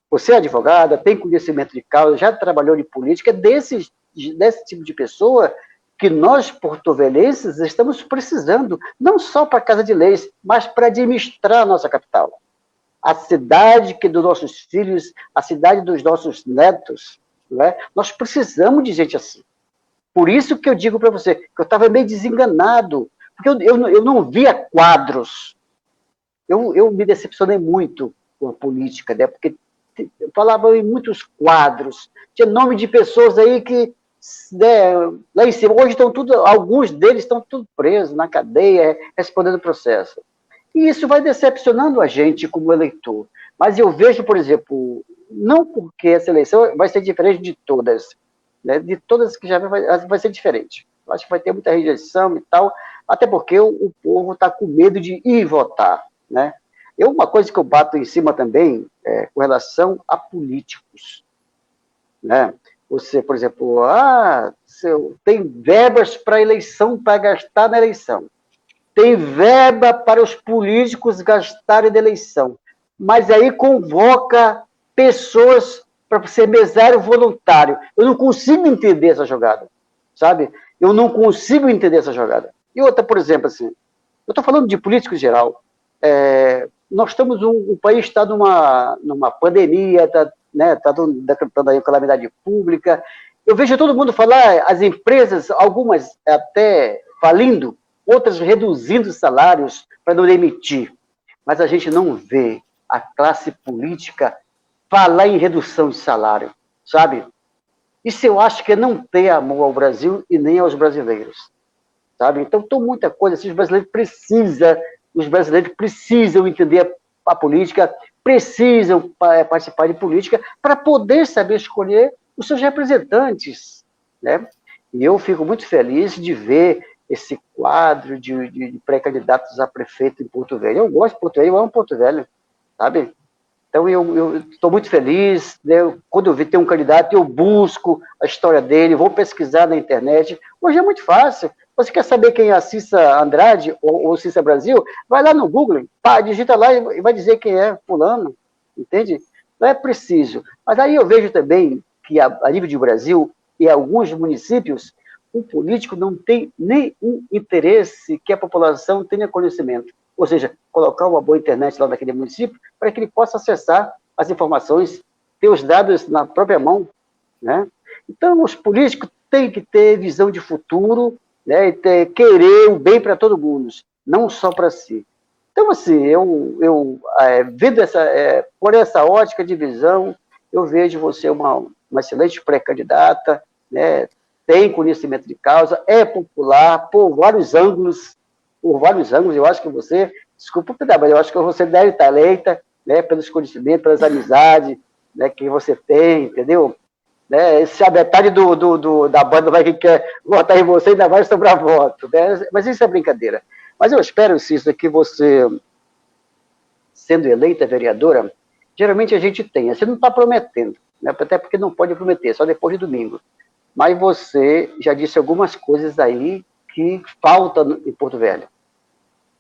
Você é advogada, tem conhecimento de causa, já trabalhou em política, desse tipo de pessoa que nós, porto-velhenses, estamos precisando, não só para a Casa de Leis, mas para administrar a nossa capital. A cidade dos nossos filhos, a cidade dos nossos netos, né? Nós precisamos de gente assim. Por isso que eu digo para você, que eu estava meio desenganado, porque eu não via quadros. Eu me decepcionei muito com a política, né? Porque falava em muitos quadros, tinha nome de pessoas aí que, né, lá em cima, hoje estão alguns deles estão tudo presos na cadeia, respondendo processo. E isso vai decepcionando a gente como eleitor. Mas eu vejo, por exemplo, não porque essa eleição vai ser diferente de todas, né, de todas que já vai ser diferente. Eu acho que vai ter muita rejeição e tal, até porque o povo está com medo de ir votar, né? Uma coisa que eu bato em cima também com relação a políticos, né? Você, por exemplo, tem verbas para eleição, para gastar na eleição. Tem verba para os políticos gastarem na eleição. Mas aí convoca pessoas para ser mesário voluntário. Eu não consigo entender essa jogada, sabe? Eu não consigo entender essa jogada. E outra, por exemplo, assim, eu estou falando de político em geral. Nós estamos, o país está numa pandemia, está, né, decretando aí a calamidade pública. Eu vejo todo mundo falar, as empresas, algumas até falindo, outras reduzindo salários para não demitir. Mas a gente não vê a classe política falar em redução de salário, sabe? Isso eu acho que é não ter amor ao Brasil e nem aos brasileiros, sabe? Então, tem muita coisa assim, os brasileiros precisam entender a política, precisam participar de política para poder saber escolher os seus representantes, né? E eu fico muito feliz de ver esse quadro de pré-candidatos a prefeito em Porto Velho. Eu gosto de Porto Velho, eu amo Porto Velho, sabe? Então, eu estou muito feliz, né? Quando eu vi ter um candidato, eu busco a história dele, vou pesquisar na internet. Hoje é muito fácil. Você quer saber quem é a Cissa Andrade ou Cissa Brasil? Vai lá no Google, digita lá e vai dizer quem é fulano, entende? Não é preciso. Mas aí eu vejo também que, a nível de Brasil, em alguns municípios, o político não tem nenhum interesse que a população tenha conhecimento. Ou seja, colocar uma boa internet lá naquele município para que ele possa acessar as informações, ter os dados na própria mão, né? Então, os políticos têm que ter visão de futuro, né, e querer o bem para todo mundo, não só para si. Então, assim, vendo por essa ótica de visão, eu vejo você uma excelente pré-candidata, né, tem conhecimento de causa, é popular, por vários ângulos, eu acho que você, desculpa, mas eu acho que você deve estar eleita, né, pelos conhecimentos, pelas amizades, né, que você tem, entendeu? Né, se a metade da banda vai que quer votar em você, ainda vai sobrar voto, né? Mas isso é brincadeira. Mas eu espero, Cícero, que você, sendo eleita vereadora, geralmente a gente tem, você não está prometendo, né? Até porque não pode prometer, só depois de domingo. Mas você já disse algumas coisas aí que faltam em Porto Velho.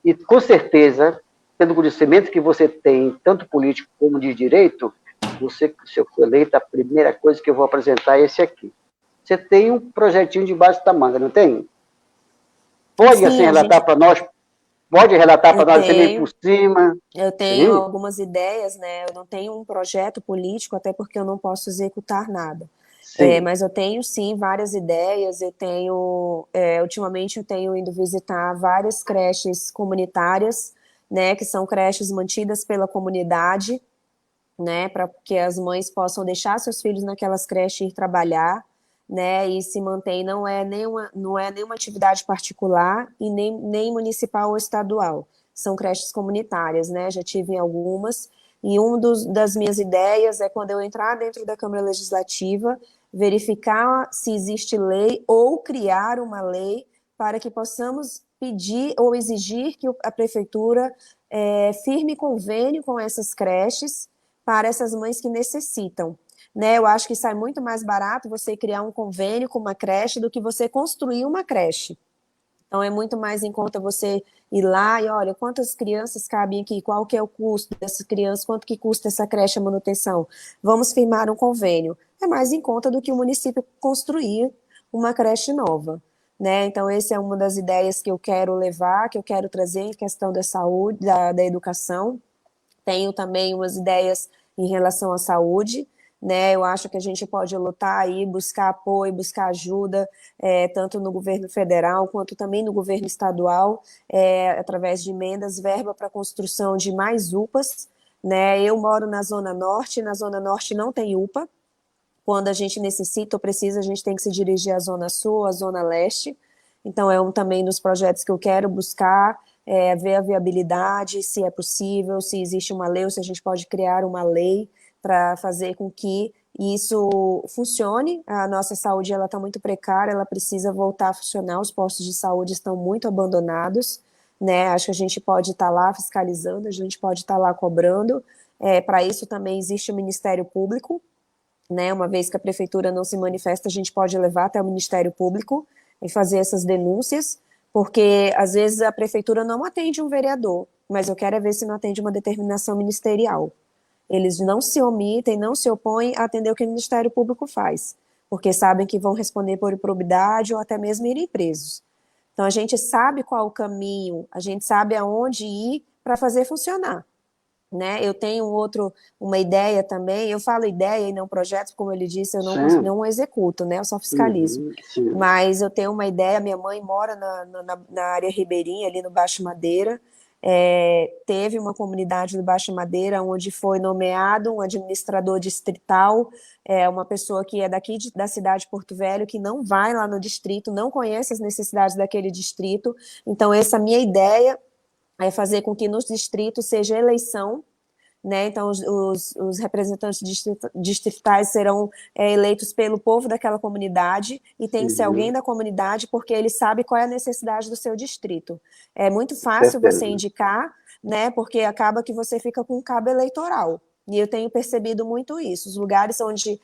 E, com certeza, pelo conhecimento que você tem, tanto político como de direito, você, se eu for eleita, a primeira coisa que eu vou apresentar é esse aqui. Você tem um projetinho debaixo da manga, não tem? Pode, assim, relatar para nós? Pode relatar para nós, assim, por cima? Eu tenho algumas ideias, né? Eu não tenho um projeto político, até porque eu não posso executar nada. Mas eu tenho, sim, várias ideias. Eu tenho, ultimamente, eu tenho ido visitar várias creches comunitárias, né? Que são creches mantidas pela comunidade, né, para que as mães possam deixar seus filhos naquelas creches e ir trabalhar, né, e se mantém, não é nenhuma atividade particular e nem municipal ou estadual, são creches comunitárias, né, já tive algumas, e das minhas ideias é quando eu entrar dentro da Câmara Legislativa, verificar se existe lei ou criar uma lei para que possamos pedir ou exigir que a prefeitura firme convênio com essas creches, para essas mães que necessitam, né? Eu acho que sai muito mais barato você criar um convênio com uma creche do que você construir uma creche. Então, é muito mais em conta você ir lá e, olha, quantas crianças cabem aqui, qual que é o custo dessas crianças, quanto que custa essa creche, a manutenção. Vamos firmar um convênio. É mais em conta do que o município construir uma creche nova, né? Então, essa é uma das ideias que eu quero levar, que eu quero trazer em questão da saúde, da educação. Tenho também umas ideias em relação à saúde, né? Eu acho que a gente pode lutar aí, buscar apoio, buscar ajuda, tanto no governo federal quanto também no governo estadual, através de emendas, verba para construção de mais UPAs, né? Eu moro na Zona Norte não tem UPA. Quando a gente necessita ou precisa, a gente tem que se dirigir à Zona Sul, à Zona Leste. Então, é também dos projetos que eu quero buscar, ver a viabilidade, se é possível, se existe uma lei ou se a gente pode criar uma lei para fazer com que isso funcione. A nossa saúde está muito precária, ela precisa voltar a funcionar, os postos de saúde estão muito abandonados, né? Acho que a gente pode estar lá fiscalizando, a gente pode estar lá cobrando. Para isso também existe o Ministério Público, né? Uma vez que a prefeitura não se manifesta, a gente pode levar até o Ministério Público e fazer essas denúncias, porque às vezes a prefeitura não atende um vereador, mas eu quero ver se não atende uma determinação ministerial. Eles não se omitem, não se opõem a atender o que o Ministério Público faz, porque sabem que vão responder por improbidade ou até mesmo irem presos. Então a gente sabe qual o caminho, a gente sabe aonde ir para fazer funcionar, né? Eu tenho uma ideia também, eu falo ideia e não projeto, como ele disse, eu não executo, né? Eu só fiscalizo. Mas eu tenho uma ideia, minha mãe mora na área ribeirinha, ali no Baixo Madeira, teve uma comunidade do Baixo Madeira onde foi nomeado um administrador distrital, uma pessoa que é daqui da cidade de Porto Velho, que não vai lá no distrito, não conhece as necessidades daquele distrito. Então essa minha ideia é fazer com que nos distritos seja eleição, né? Então os representantes distritais serão eleitos pelo povo daquela comunidade e tem que ser alguém da comunidade porque ele sabe qual é a necessidade do seu distrito. É muito fácil você indicar, né? Porque acaba que você fica com um cabo eleitoral. E eu tenho percebido muito isso. Os lugares onde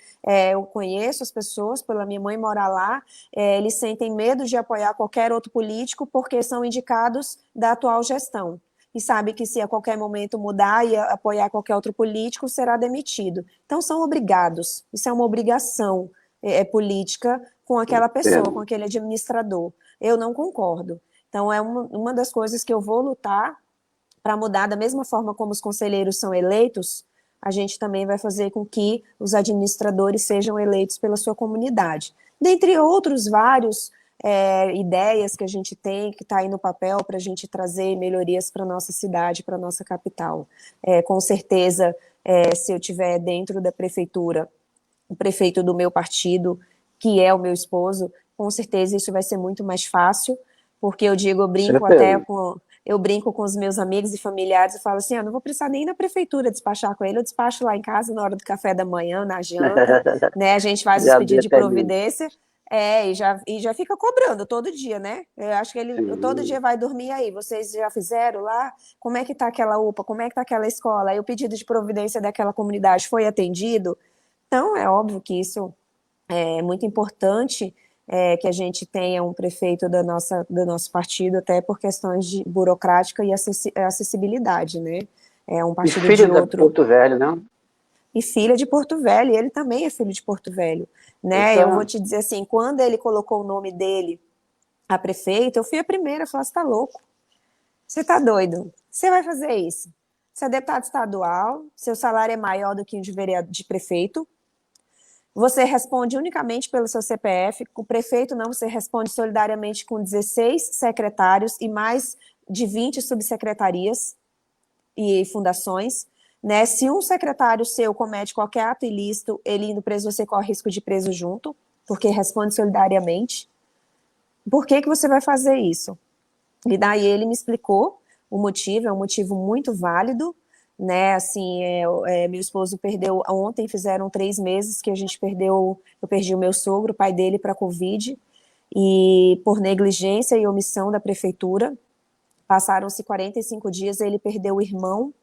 eu conheço as pessoas, pela minha mãe morar lá, eles sentem medo de apoiar qualquer outro político porque são indicados da atual gestão. e sabe que se a qualquer momento mudar e apoiar qualquer outro político, será demitido. Então, são obrigados. Isso é uma obrigação política com aquela pessoa, com aquele administrador. Eu não concordo. Então, é uma das coisas que eu vou lutar para mudar. Da mesma forma como os conselheiros são eleitos, a gente também vai fazer com que os administradores sejam eleitos pela sua comunidade. Dentre outros vários ideias que a gente tem, que está aí no papel para a gente trazer melhorias para a nossa cidade, para a nossa capital. Com certeza, se eu estiver dentro da prefeitura, o prefeito do meu partido, que é o meu esposo, com certeza isso vai ser muito mais fácil, porque eu brinco com os meus amigos e familiares e falo assim, eu não vou precisar nem ir na prefeitura despachar com ele, eu despacho lá em casa na hora do café da manhã, na janta, né? A gente faz os pedidos de providência, e já fica cobrando todo dia, né? Eu acho que ele todo dia vai dormir aí, vocês já fizeram lá? Como é que tá aquela UPA? Como é que tá aquela escola? Aí o pedido de providência daquela comunidade foi atendido? Então, é óbvio que isso é muito importante, que a gente tenha um prefeito do nosso partido, até por questões de burocrática e acessibilidade, né? É um partido e filho de outro. De Porto Velho, não? E filha de Porto Velho, e ele também é filho de Porto Velho, né? Eu vou te dizer assim, quando ele colocou o nome dele a prefeito, eu fui a primeira a falar, você tá louco? Você tá doido? Você vai fazer isso? Você é deputado estadual, seu salário é maior do que o de prefeito, você responde unicamente pelo seu CPF, o prefeito não, você responde solidariamente com 16 secretários e mais de 20 subsecretarias e fundações, né? Se um secretário seu comete qualquer ato ilícito, ele indo preso, você corre risco de ir preso junto, porque responde solidariamente. Por que você vai fazer isso? E daí ele me explicou o motivo, é um motivo muito válido, né, assim, meu esposo perdeu, ontem fizeram 3 meses que eu perdi o meu sogro, o pai dele, para Covid, e por negligência e omissão da prefeitura, passaram-se 45 dias, ele perdeu o irmão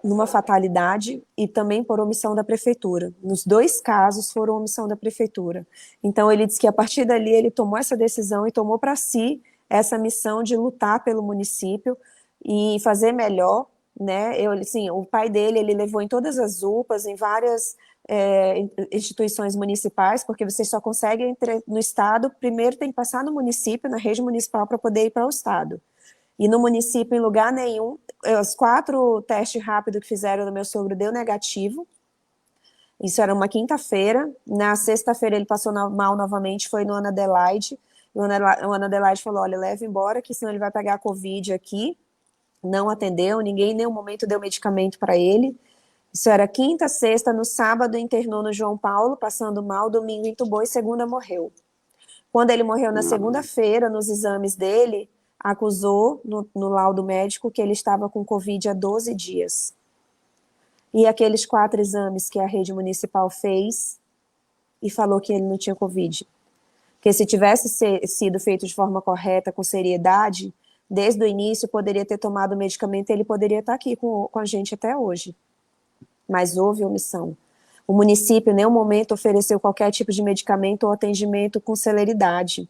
numa fatalidade e também por omissão da prefeitura. Nos 2 casos foram omissão da prefeitura. Então ele disse que a partir dali ele tomou essa decisão e tomou para si essa missão de lutar pelo município e fazer melhor, né? O pai dele, ele levou em todas as UPAs, em várias instituições municipais, porque você só consegue entrar no estado, primeiro tem que passar no município, na rede municipal, para poder ir para o estado. E no município, em lugar nenhum, os 4 testes rápidos que fizeram no meu sogro deu negativo. Isso era uma quinta-feira. Na sexta-feira ele passou mal novamente, foi no Ana Adelaide. E o Ana Adelaide falou, olha, leva embora, que senão ele vai pegar a Covid aqui. Não atendeu, ninguém em nenhum momento deu medicamento para ele. Isso era quinta, sexta, no sábado internou no João Paulo, passando mal, domingo entubou e segunda morreu. Quando ele morreu na segunda-feira, nos exames dele, acusou no laudo médico que ele estava com Covid há 12 dias. E aqueles 4 exames que a rede municipal fez e falou que ele não tinha Covid. Porque se tivesse sido feito de forma correta, com seriedade, desde o início poderia ter tomado o medicamento e ele poderia estar aqui com a gente até hoje. Mas houve omissão. O município em nenhum momento ofereceu qualquer tipo de medicamento ou atendimento com celeridade.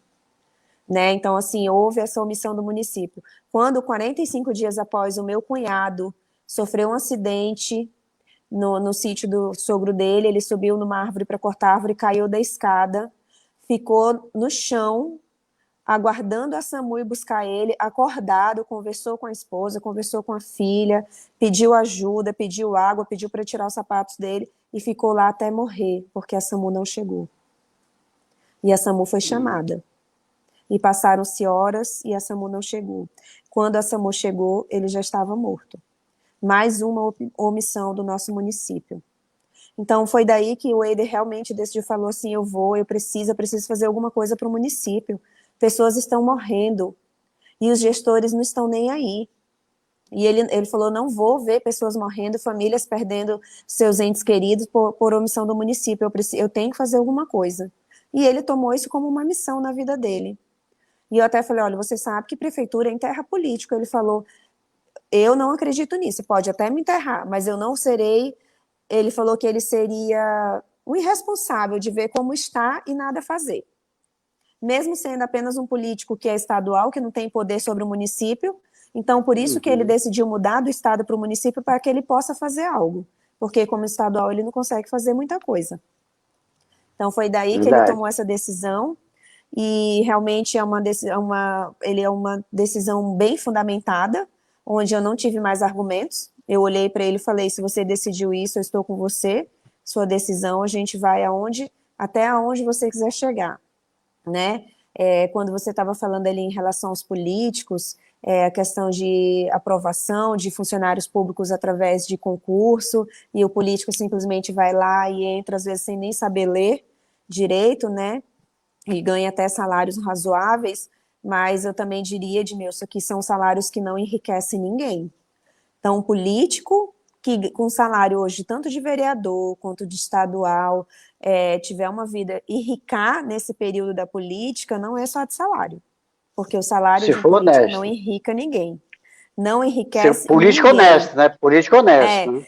Né? Então, assim, houve essa omissão do município. Quando, 45 dias após, o meu cunhado sofreu um acidente no sítio do sogro dele, ele subiu numa árvore para cortar a árvore, caiu da escada, ficou no chão, aguardando a SAMU ir buscar ele, acordado, conversou com a esposa, conversou com a filha, pediu ajuda, pediu água, pediu para tirar os sapatos dele e ficou lá até morrer, porque a SAMU não chegou. E a SAMU foi chamada. E passaram-se horas e a SAMU não chegou. Quando a SAMU chegou, ele já estava morto. Mais uma omissão do nosso município. Então, foi daí que o Eider realmente decidiu, falou assim, eu preciso fazer alguma coisa para o município. Pessoas estão morrendo e os gestores não estão nem aí. E ele falou, não vou ver pessoas morrendo, famílias perdendo seus entes queridos por omissão do município. Eu tenho que fazer alguma coisa. E ele tomou isso como uma missão na vida dele. E eu até falei, olha, você sabe que prefeitura é enterra político. Ele falou, eu não acredito nisso, pode até me enterrar, mas eu não serei... Ele falou que ele seria o irresponsável de ver como está e nada fazer. Mesmo sendo apenas um político que é estadual, que não tem poder sobre o município, Então, por isso que ele decidiu mudar do estado para o município para que ele possa fazer algo, porque como estadual ele não consegue fazer muita coisa. Então, foi daí que ele tomou essa decisão, e realmente ele é uma decisão bem fundamentada, onde eu não tive mais argumentos. Eu olhei para ele e falei, se você decidiu isso, eu estou com você, sua decisão, a gente vai até aonde você quiser chegar, né? Quando você estava falando ali em relação aos políticos, a questão de aprovação de funcionários públicos através de concurso, e o político simplesmente vai lá e entra, às vezes, sem nem saber ler direito, né? E ganha até salários razoáveis, mas eu também diria, Edmilson, que são salários que não enriquecem ninguém. Então, um político que com salário hoje, tanto de vereador quanto de estadual, tiver uma vida enricar nesse período da política, não é só de salário, porque o salário de um político não enrica ninguém. Não enriquece político ninguém. Honesto, né? Político honesto. Né?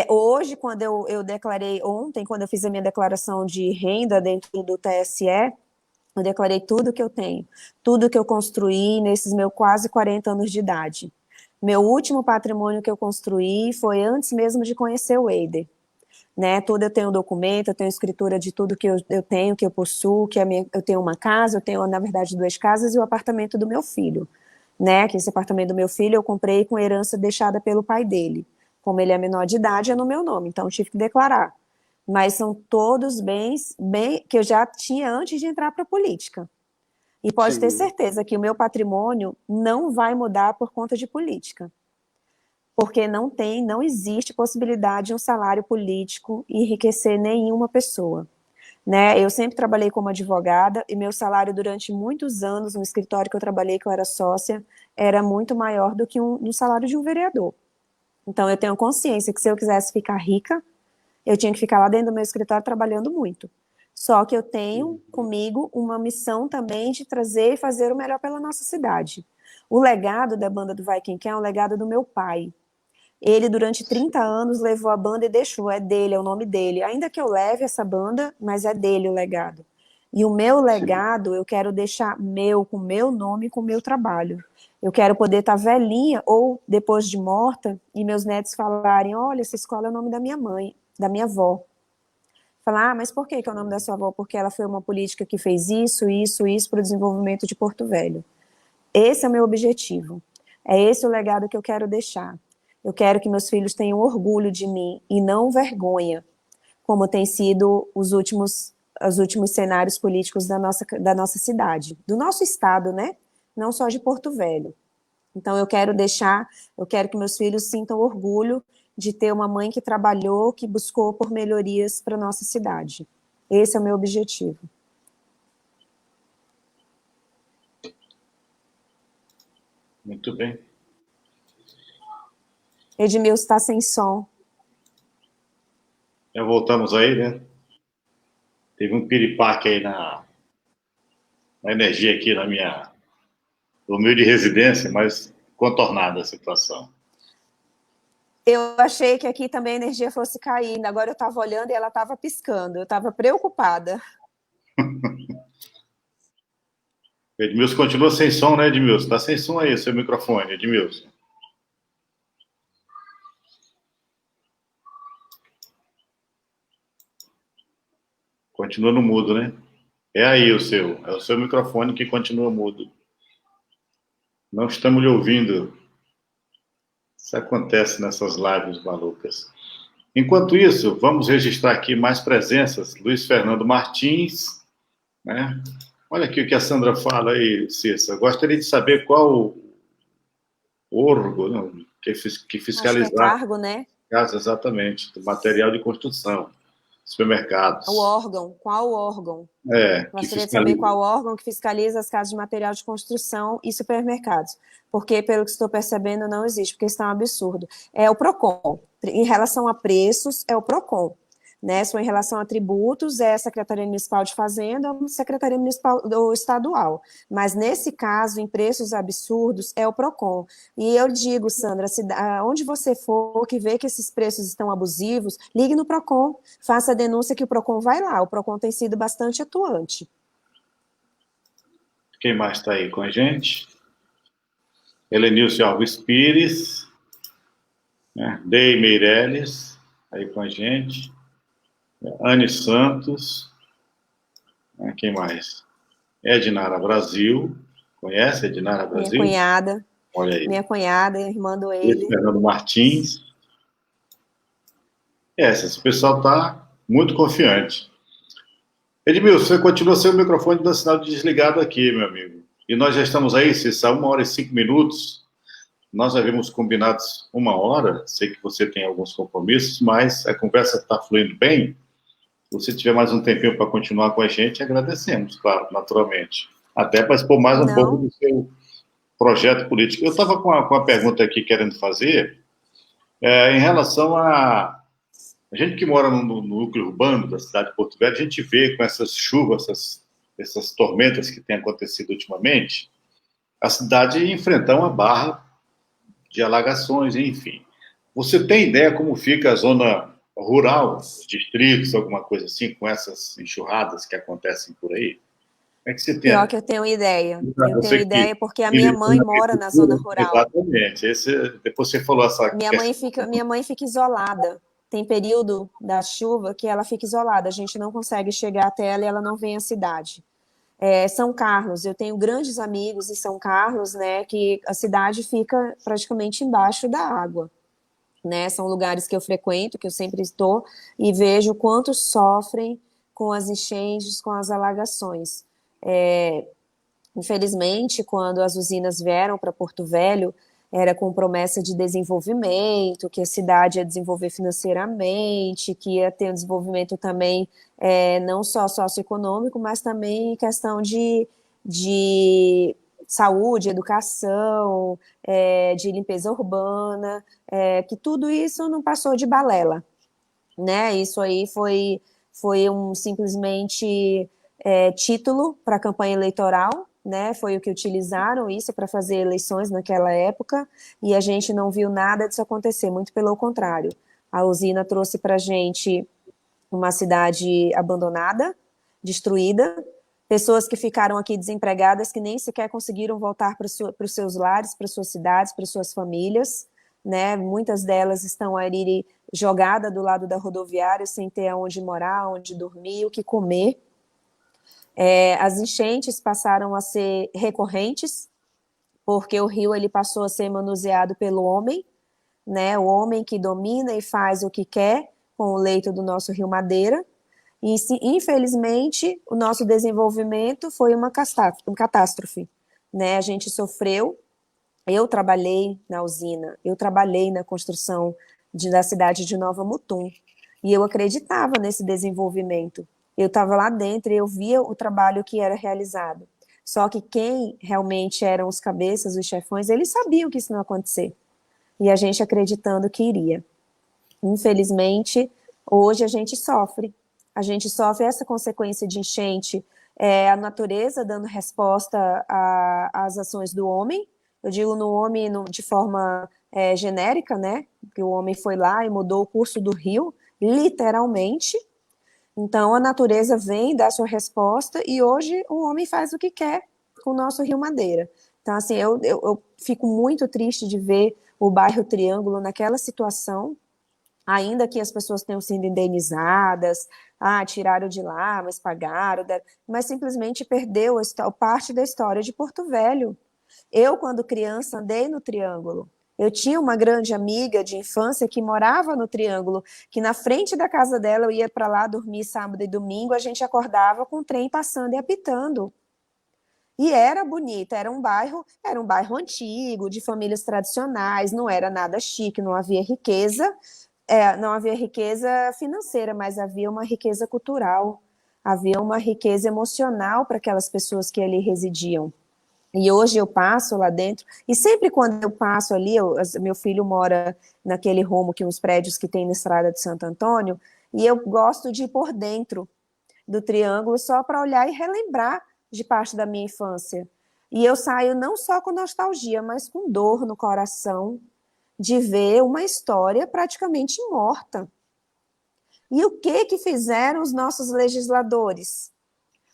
Hoje, quando eu declarei, ontem, quando eu fiz a minha declaração de renda dentro do TSE, eu declarei tudo que eu tenho, tudo que eu construí nesses meus quase 40 anos de idade. Meu último patrimônio que eu construí foi antes mesmo de conhecer o Eider. Né? Tudo eu tenho documento, eu tenho escritura de tudo que eu tenho, que eu possuo, eu tenho uma casa, eu tenho, na verdade, 2 casas e o apartamento do meu filho. Né? Que esse apartamento do meu filho eu comprei com herança deixada pelo pai dele. Como ele é menor de idade, é no meu nome, então eu tive que declarar. Mas são todos bens que eu já tinha antes de entrar para a política. E pode ter certeza que o meu patrimônio não vai mudar por conta de política. Porque não existe possibilidade de um salário político enriquecer nenhuma pessoa. Né? Eu sempre trabalhei como advogada e meu salário durante muitos anos no escritório que eu trabalhei, que eu era sócia, era muito maior do que um salário de um vereador. Então eu tenho consciência que se eu quisesse ficar rica, eu tinha que ficar lá dentro do meu escritório trabalhando muito. Só que eu tenho comigo uma missão também de trazer e fazer o melhor pela nossa cidade. O legado da banda do Vai Quem Quer é um legado do meu pai. Ele, durante 30 anos, levou a banda e deixou, é dele, é o nome dele. Ainda que eu leve essa banda, mas é dele o legado. E o meu legado, eu quero deixar com meu nome, com o meu trabalho. Eu quero poder estar velhinha, ou depois de morta, e meus netos falarem, olha, essa escola é o nome da minha mãe, da minha avó. Falar, mas por que é o nome da sua avó? Porque ela foi uma política que fez isso para o desenvolvimento de Porto Velho. Esse é o meu objetivo. É esse o legado que eu quero deixar. Eu quero que meus filhos tenham orgulho de mim e não vergonha, como tem sido os últimos cenários políticos da nossa cidade, do nosso estado, né? Não só de Porto Velho. Então eu quero que meus filhos sintam orgulho de ter uma mãe que trabalhou, que buscou por melhorias para a nossa cidade. Esse é o meu objetivo. Muito bem. Edmilson está sem som. Já voltamos aí, né? Teve um piripaque aí na energia aqui na minha humilde residência, mas contornada a situação. Eu achei que aqui também a energia fosse caindo. Agora eu estava olhando e ela estava piscando. Eu estava preocupada. Edmilson continua sem som, né, Edmilson? Está sem som aí, seu microfone, Edmilson. Continua no mudo, né? É aí o seu microfone que continua mudo. Não estamos lhe ouvindo. Isso acontece nessas lives malucas. Enquanto isso, vamos registrar aqui mais presenças. Luiz Fernando Martins, né? Olha aqui o que a Sandra fala aí, Cissa. Gostaria de saber qual o órgão que fiscalizar. Acho que é cargo, né? Exatamente, do material de construção, supermercados. O órgão, qual órgão? Gostaria de saber qual órgão que fiscaliza as casas de material de construção e supermercados. Porque, pelo que estou percebendo, não existe, porque isso é um absurdo. É o PROCON. Em relação a preços, é o PROCON. Né? Se for em relação a tributos, é a Secretaria Municipal de Fazenda ou a Secretaria Municipal ou Estadual. Mas, nesse caso, em preços absurdos, é o PROCON. E eu digo, Sandra, onde você for que vê que esses preços estão abusivos, ligue no PROCON, faça a denúncia que o PROCON vai lá. O PROCON tem sido bastante atuante. Quem mais está aí com a gente? Helenilson Alves Pires, né? Dei Meirelles, aí com a gente. Anne Santos, né? Quem mais? Ednara Brasil, conhece Ednara Minha Brasil? cunhada, Olha aí. minha cunhada, irmã do Esse ele. Fernando Martins. Esse pessoal está muito confiante. Edmilson, você continua sem o microfone dando sinal de desligado aqui, meu amigo. E nós já estamos aí, se são 1h05. Nós havíamos combinado 1 hora. Sei que você tem alguns compromissos, mas a conversa está fluindo bem. Se você tiver mais um tempinho para continuar com a gente, agradecemos, claro, naturalmente. Até para expor mais um pouco Não, do seu projeto político. Eu estava com uma pergunta aqui querendo fazer, em relação a gente que mora no núcleo urbano da cidade de Porto Velho, a gente vê com essas chuvas, essas tormentas que têm acontecido ultimamente, a cidade enfrentar uma barra de alagações, enfim. Você tem ideia como fica a zona rural, os distritos, alguma coisa assim, com essas enxurradas que acontecem por aí? Como é que você tem? pior que eu tenho ideia. Eu tenho Você que ideia porque a minha milita mãe na mora na zona agricultura, rural. exatamente. Depois você falou essa questão. Minha mãe fica isolada. Tem período da chuva que ela fica isolada. A gente não consegue chegar até ela e ela não vem à cidade. São Carlos, eu tenho grandes amigos em São Carlos, né, que a cidade fica praticamente embaixo da água, né, são lugares que eu frequento, que eu sempre estou, e vejo quanto sofrem com as enchentes, com as alagações. Infelizmente, quando as usinas vieram para Porto Velho, era com promessa de desenvolvimento, que a cidade ia desenvolver financeiramente, que ia ter um desenvolvimento também não só socioeconômico, mas também em questão de saúde, educação, de limpeza urbana, que tudo isso não passou de balela, né? Isso aí foi simplesmente título para a campanha eleitoral, né? Foi o que utilizaram isso para fazer eleições naquela época, e a gente não viu nada disso acontecer, muito pelo contrário. A usina trouxe para a gente uma cidade abandonada, destruída, pessoas que ficaram aqui desempregadas, que nem sequer conseguiram voltar para os seus lares, para suas cidades, para suas famílias, né? Muitas delas estão ali jogadas do lado da rodoviária, sem ter onde morar, onde dormir, o que comer. As enchentes passaram a ser recorrentes, porque o rio ele passou a ser manuseado pelo homem, né? O homem que domina e faz o que quer com o leito do nosso rio Madeira. E, infelizmente, o nosso desenvolvimento foi uma catástrofe, né? A gente sofreu. Eu trabalhei na usina, eu trabalhei na construção da cidade de Nova Mutum, e eu acreditava nesse desenvolvimento. Eu estava lá dentro e eu via o trabalho que era realizado. Só que quem realmente eram os cabeças, os chefões, eles sabiam que isso não ia acontecer. E a gente acreditando que iria. Infelizmente, hoje a gente sofre. A gente sofre essa consequência de enchente, a natureza dando resposta às ações do homem. Eu digo no homem de forma genérica, né? Que o homem foi lá e mudou o curso do rio, literalmente. Então, a natureza vem dar sua resposta e hoje o homem faz o que quer com o nosso Rio Madeira. Então, assim, eu fico muito triste de ver o bairro Triângulo naquela situação, ainda que as pessoas tenham sido indenizadas, tiraram de lá, mas pagaram, mas simplesmente perdeu parte da história de Porto Velho. Eu, quando criança, andei no Triângulo. Eu tinha uma grande amiga de infância que morava no Triângulo, que na frente da casa dela eu ia para lá dormir sábado e domingo, a gente acordava com o trem passando e apitando. E era bonito, era um bairro antigo, de famílias tradicionais, não era nada chique, não havia riqueza, não havia riqueza financeira, mas havia uma riqueza cultural, havia uma riqueza emocional para aquelas pessoas que ali residiam. E hoje eu passo lá dentro, e sempre quando eu passo ali, meu filho mora naquele rumo, que uns prédios que tem na Estrada de Santo Antônio, e eu gosto de ir por dentro do Triângulo só para olhar e relembrar de parte da minha infância. E eu saio não só com nostalgia, mas com dor no coração de ver uma história praticamente morta. E o que fizeram os nossos legisladores?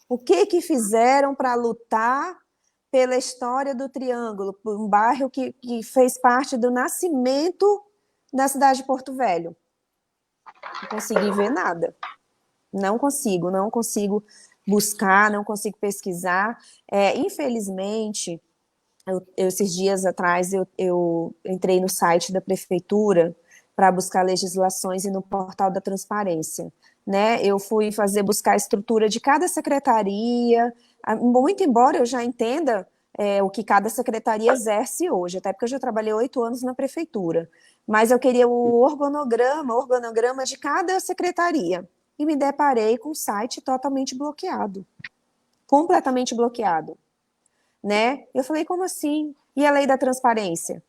O que fizeram para lutar pela história do Triângulo, por um bairro que fez parte do nascimento da cidade de Porto Velho. Não consegui ver nada. Não consigo buscar, não consigo pesquisar. Infelizmente, esses dias atrás eu entrei no site da prefeitura para buscar legislações e no portal da transparência, né? Eu fui buscar a estrutura de cada secretaria, muito embora eu já entenda o que cada secretaria exerce hoje, até porque eu já trabalhei 8 anos na prefeitura, mas eu queria o organograma de cada secretaria, e me deparei com o site totalmente bloqueado, completamente bloqueado, né? Eu falei, como assim? E a lei da transparência?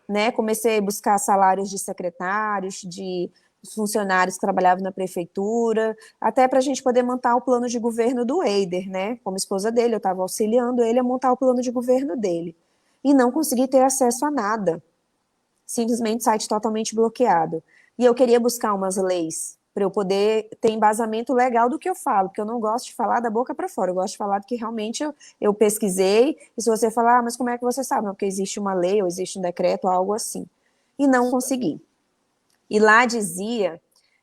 Né? Comecei a buscar salários de secretários, de funcionários que trabalhavam na prefeitura, até para a gente poder montar o plano de governo do Eider, né? Como esposa dele, eu estava auxiliando ele a montar o plano de governo dele. E não consegui ter acesso a nada. Simplesmente site totalmente bloqueado. E eu queria buscar umas leis para eu poder ter embasamento legal do que eu falo, porque eu não gosto de falar da boca para fora, eu gosto de falar do que realmente eu pesquisei, e se você falar, mas como é que você sabe? Não, porque existe uma lei, ou existe um decreto, ou algo assim. E não consegui. E lá dizia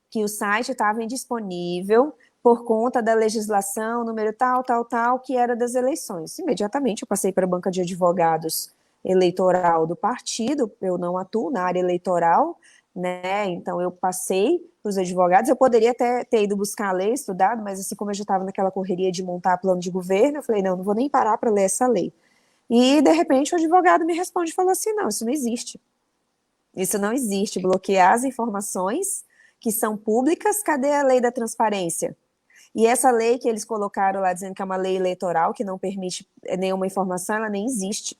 que o site estava indisponível por conta da legislação, número tal, que era das eleições. Imediatamente eu passei para a banca de advogados eleitoral do partido, eu não atuo na área eleitoral, né? Então eu passei para os advogados, eu poderia ter ido buscar a lei, estudado, mas assim como eu já estava naquela correria de montar plano de governo, eu falei, não vou nem parar para ler essa lei. E de repente o advogado me responde e falou assim, não, isso não existe. Isso não existe, bloquear as informações que são públicas, cadê a lei da transparência? E essa lei que eles colocaram lá, dizendo que é uma lei eleitoral, que não permite nenhuma informação, ela nem existe,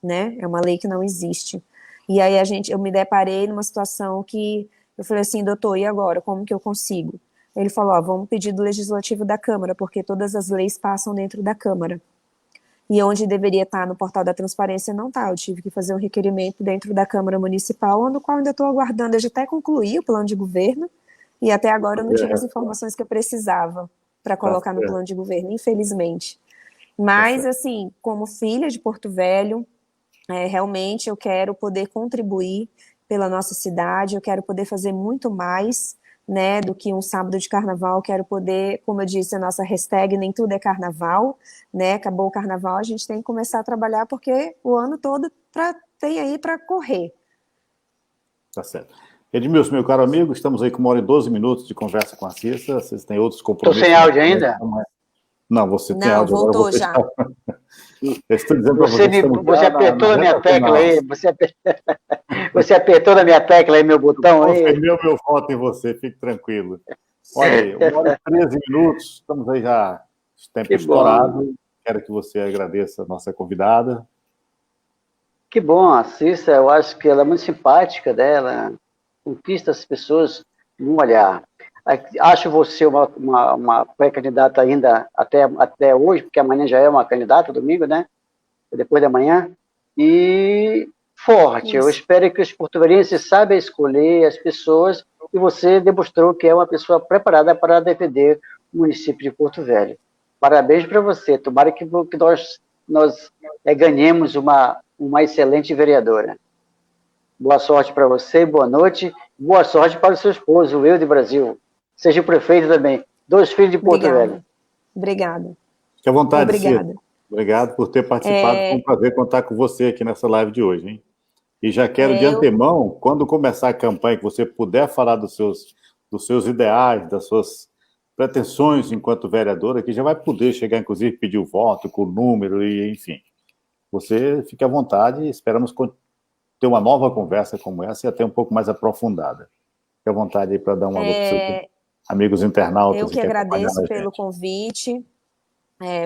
né? É uma lei que não existe. E aí eu me deparei numa situação que eu falei assim, doutor, e agora? Como que eu consigo? Ele falou, vamos pedir do legislativo da Câmara, porque todas as leis passam dentro da Câmara. E onde deveria estar no portal da transparência não está. Eu tive que fazer um requerimento dentro da Câmara Municipal, no qual ainda estou aguardando. Eu já até concluí o plano de governo, e até agora eu não tive as informações que eu precisava para colocar no plano de governo, infelizmente. Mas, assim, como filha de Porto Velho, realmente eu quero poder contribuir pela nossa cidade, eu quero poder fazer muito mais, né, do que um sábado de carnaval, quero poder, como eu disse, a nossa hashtag nem tudo é carnaval, né, acabou o carnaval, a gente tem que começar a trabalhar, porque o ano todo tem aí para correr. Tá certo. Edmilson, meu caro amigo, estamos aí com 1 hora e 12 minutos de conversa com a Cissa, vocês têm outros compromissos? Estou sem áudio ainda? Não, você tem áudio. Não, voltou já. Eu estou dizendo para você apertou na minha tecla aí, você apertou na minha tecla aí, meu botão aí. Eu confirmei o meu voto em você, fique tranquilo. Olha aí, 1 hora e 13 minutos, estamos aí já, tempo estourado. Quero que você agradeça a nossa convidada. Que bom, a Cissa, eu acho que ela é muito simpática, ela conquista as pessoas num olhar. Acho você uma pré-candidata ainda até hoje, porque amanhã já é uma candidata, domingo, né? Depois da manhã. E forte. Isso. Eu espero que os porto-velhenses saibam escolher as pessoas, e você demonstrou que é uma pessoa preparada para defender o município de Porto Velho. Parabéns para você. Tomara que nós ganhemos uma excelente vereadora. Boa sorte para você, boa noite. Boa sorte para o seu esposo, o Eude Brasil. Seja o prefeito também. 2 filhos de Porto Velho. Obrigada. Fique à vontade, Obrigada. Ciro. Obrigado por ter participado. Foi um prazer contar com você aqui nessa live de hoje, hein? E já quero de antemão, quando começar a campanha, que você puder falar dos seus ideais, das suas pretensões enquanto vereadora, que já vai poder chegar, inclusive, pedir o voto com o número, e enfim. Você fique à vontade e esperamos ter uma nova conversa como essa e até um pouco mais aprofundada. Fique à vontade aí para dar uma alô para seus amigos internautas. Eu que agradeço pelo convite.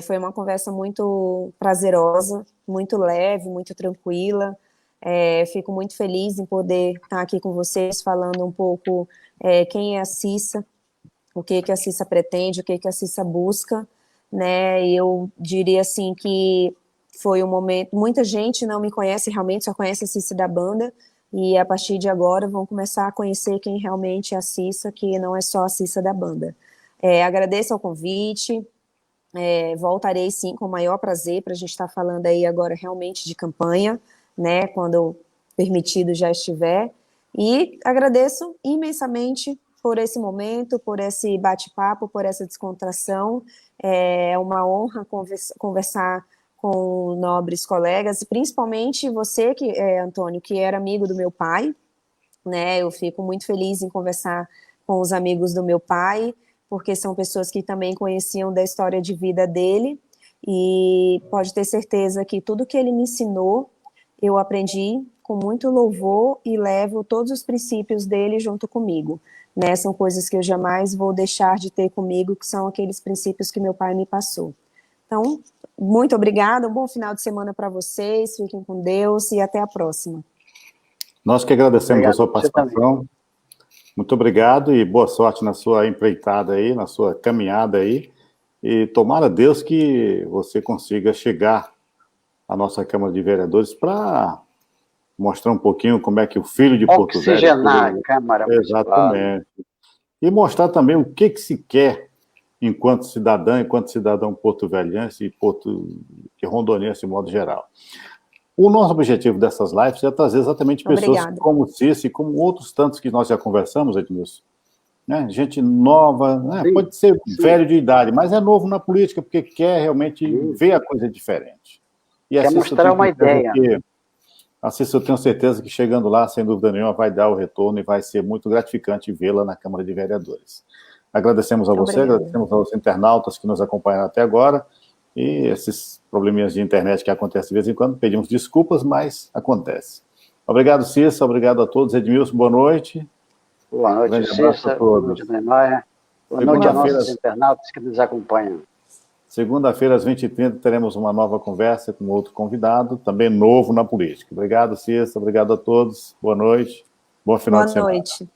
Foi uma conversa muito prazerosa, muito leve, muito tranquila. Fico muito feliz em poder estar aqui com vocês, falando um pouco quem é a Cissa, o que a Cissa pretende, o que a Cissa busca, né? Eu diria assim que foi um momento, muita gente não me conhece realmente, só conhece a Cissa da banda, e a partir de agora vão começar a conhecer quem realmente é a Cissa, que não é só a Cissa da banda. Agradeço ao convite, Voltarei sim com o maior prazer para a gente estar falando aí agora realmente de campanha, né, quando permitido já estiver. E agradeço imensamente por esse momento, por esse bate-papo, por essa descontração. É uma honra conversar com nobres colegas, e principalmente você, Antônio, que era amigo do meu pai, né? Eu fico muito feliz em conversar com os amigos do meu pai, porque são pessoas que também conheciam da história de vida dele, e pode ter certeza que tudo que ele me ensinou, eu aprendi com muito louvor e levo todos os princípios dele junto comigo, né? São coisas que eu jamais vou deixar de ter comigo, que são aqueles princípios que meu pai me passou. Então, muito obrigada, um bom final de semana para vocês, fiquem com Deus e até a próxima. Nós que agradecemos a Obrigado, sua você também. participação. Muito obrigado e boa sorte na sua empreitada aí, na sua caminhada aí. E tomara Deus que você consiga chegar à nossa Câmara de Vereadores para mostrar um pouquinho como é que o filho de Porto Velho... Oxigenar a Câmara Municipal. Exatamente. E mostrar também o que se quer enquanto cidadã, enquanto cidadão porto-velhense e rondoniense de modo geral. O nosso objetivo dessas lives é trazer exatamente pessoas como Cícero e como outros tantos que nós já conversamos, Edmilson. Né? Gente nova, né? Pode ser velho de idade, mas é novo na política porque quer realmente ver a coisa diferente. E quer mostrar uma ideia. Eu tenho certeza que chegando lá, sem dúvida nenhuma, vai dar o retorno e vai ser muito gratificante vê-la na Câmara de Vereadores. Agradecemos a você, agradecemos aos internautas que nos acompanharam até agora, e esses probleminhas de internet que acontecem de vez em quando, pedimos desculpas, mas acontece. Obrigado, Cícero, obrigado a todos. Edmilson, boa noite. Boa noite, Cícero. Boa noite, Brenóia. Boa noite a nossos internautas que nos acompanham. Segunda-feira, às 20h30, teremos uma nova conversa com outro convidado, também novo na política. Obrigado, Cícero, obrigado a todos. Boa noite. Bom final de semana. Boa noite.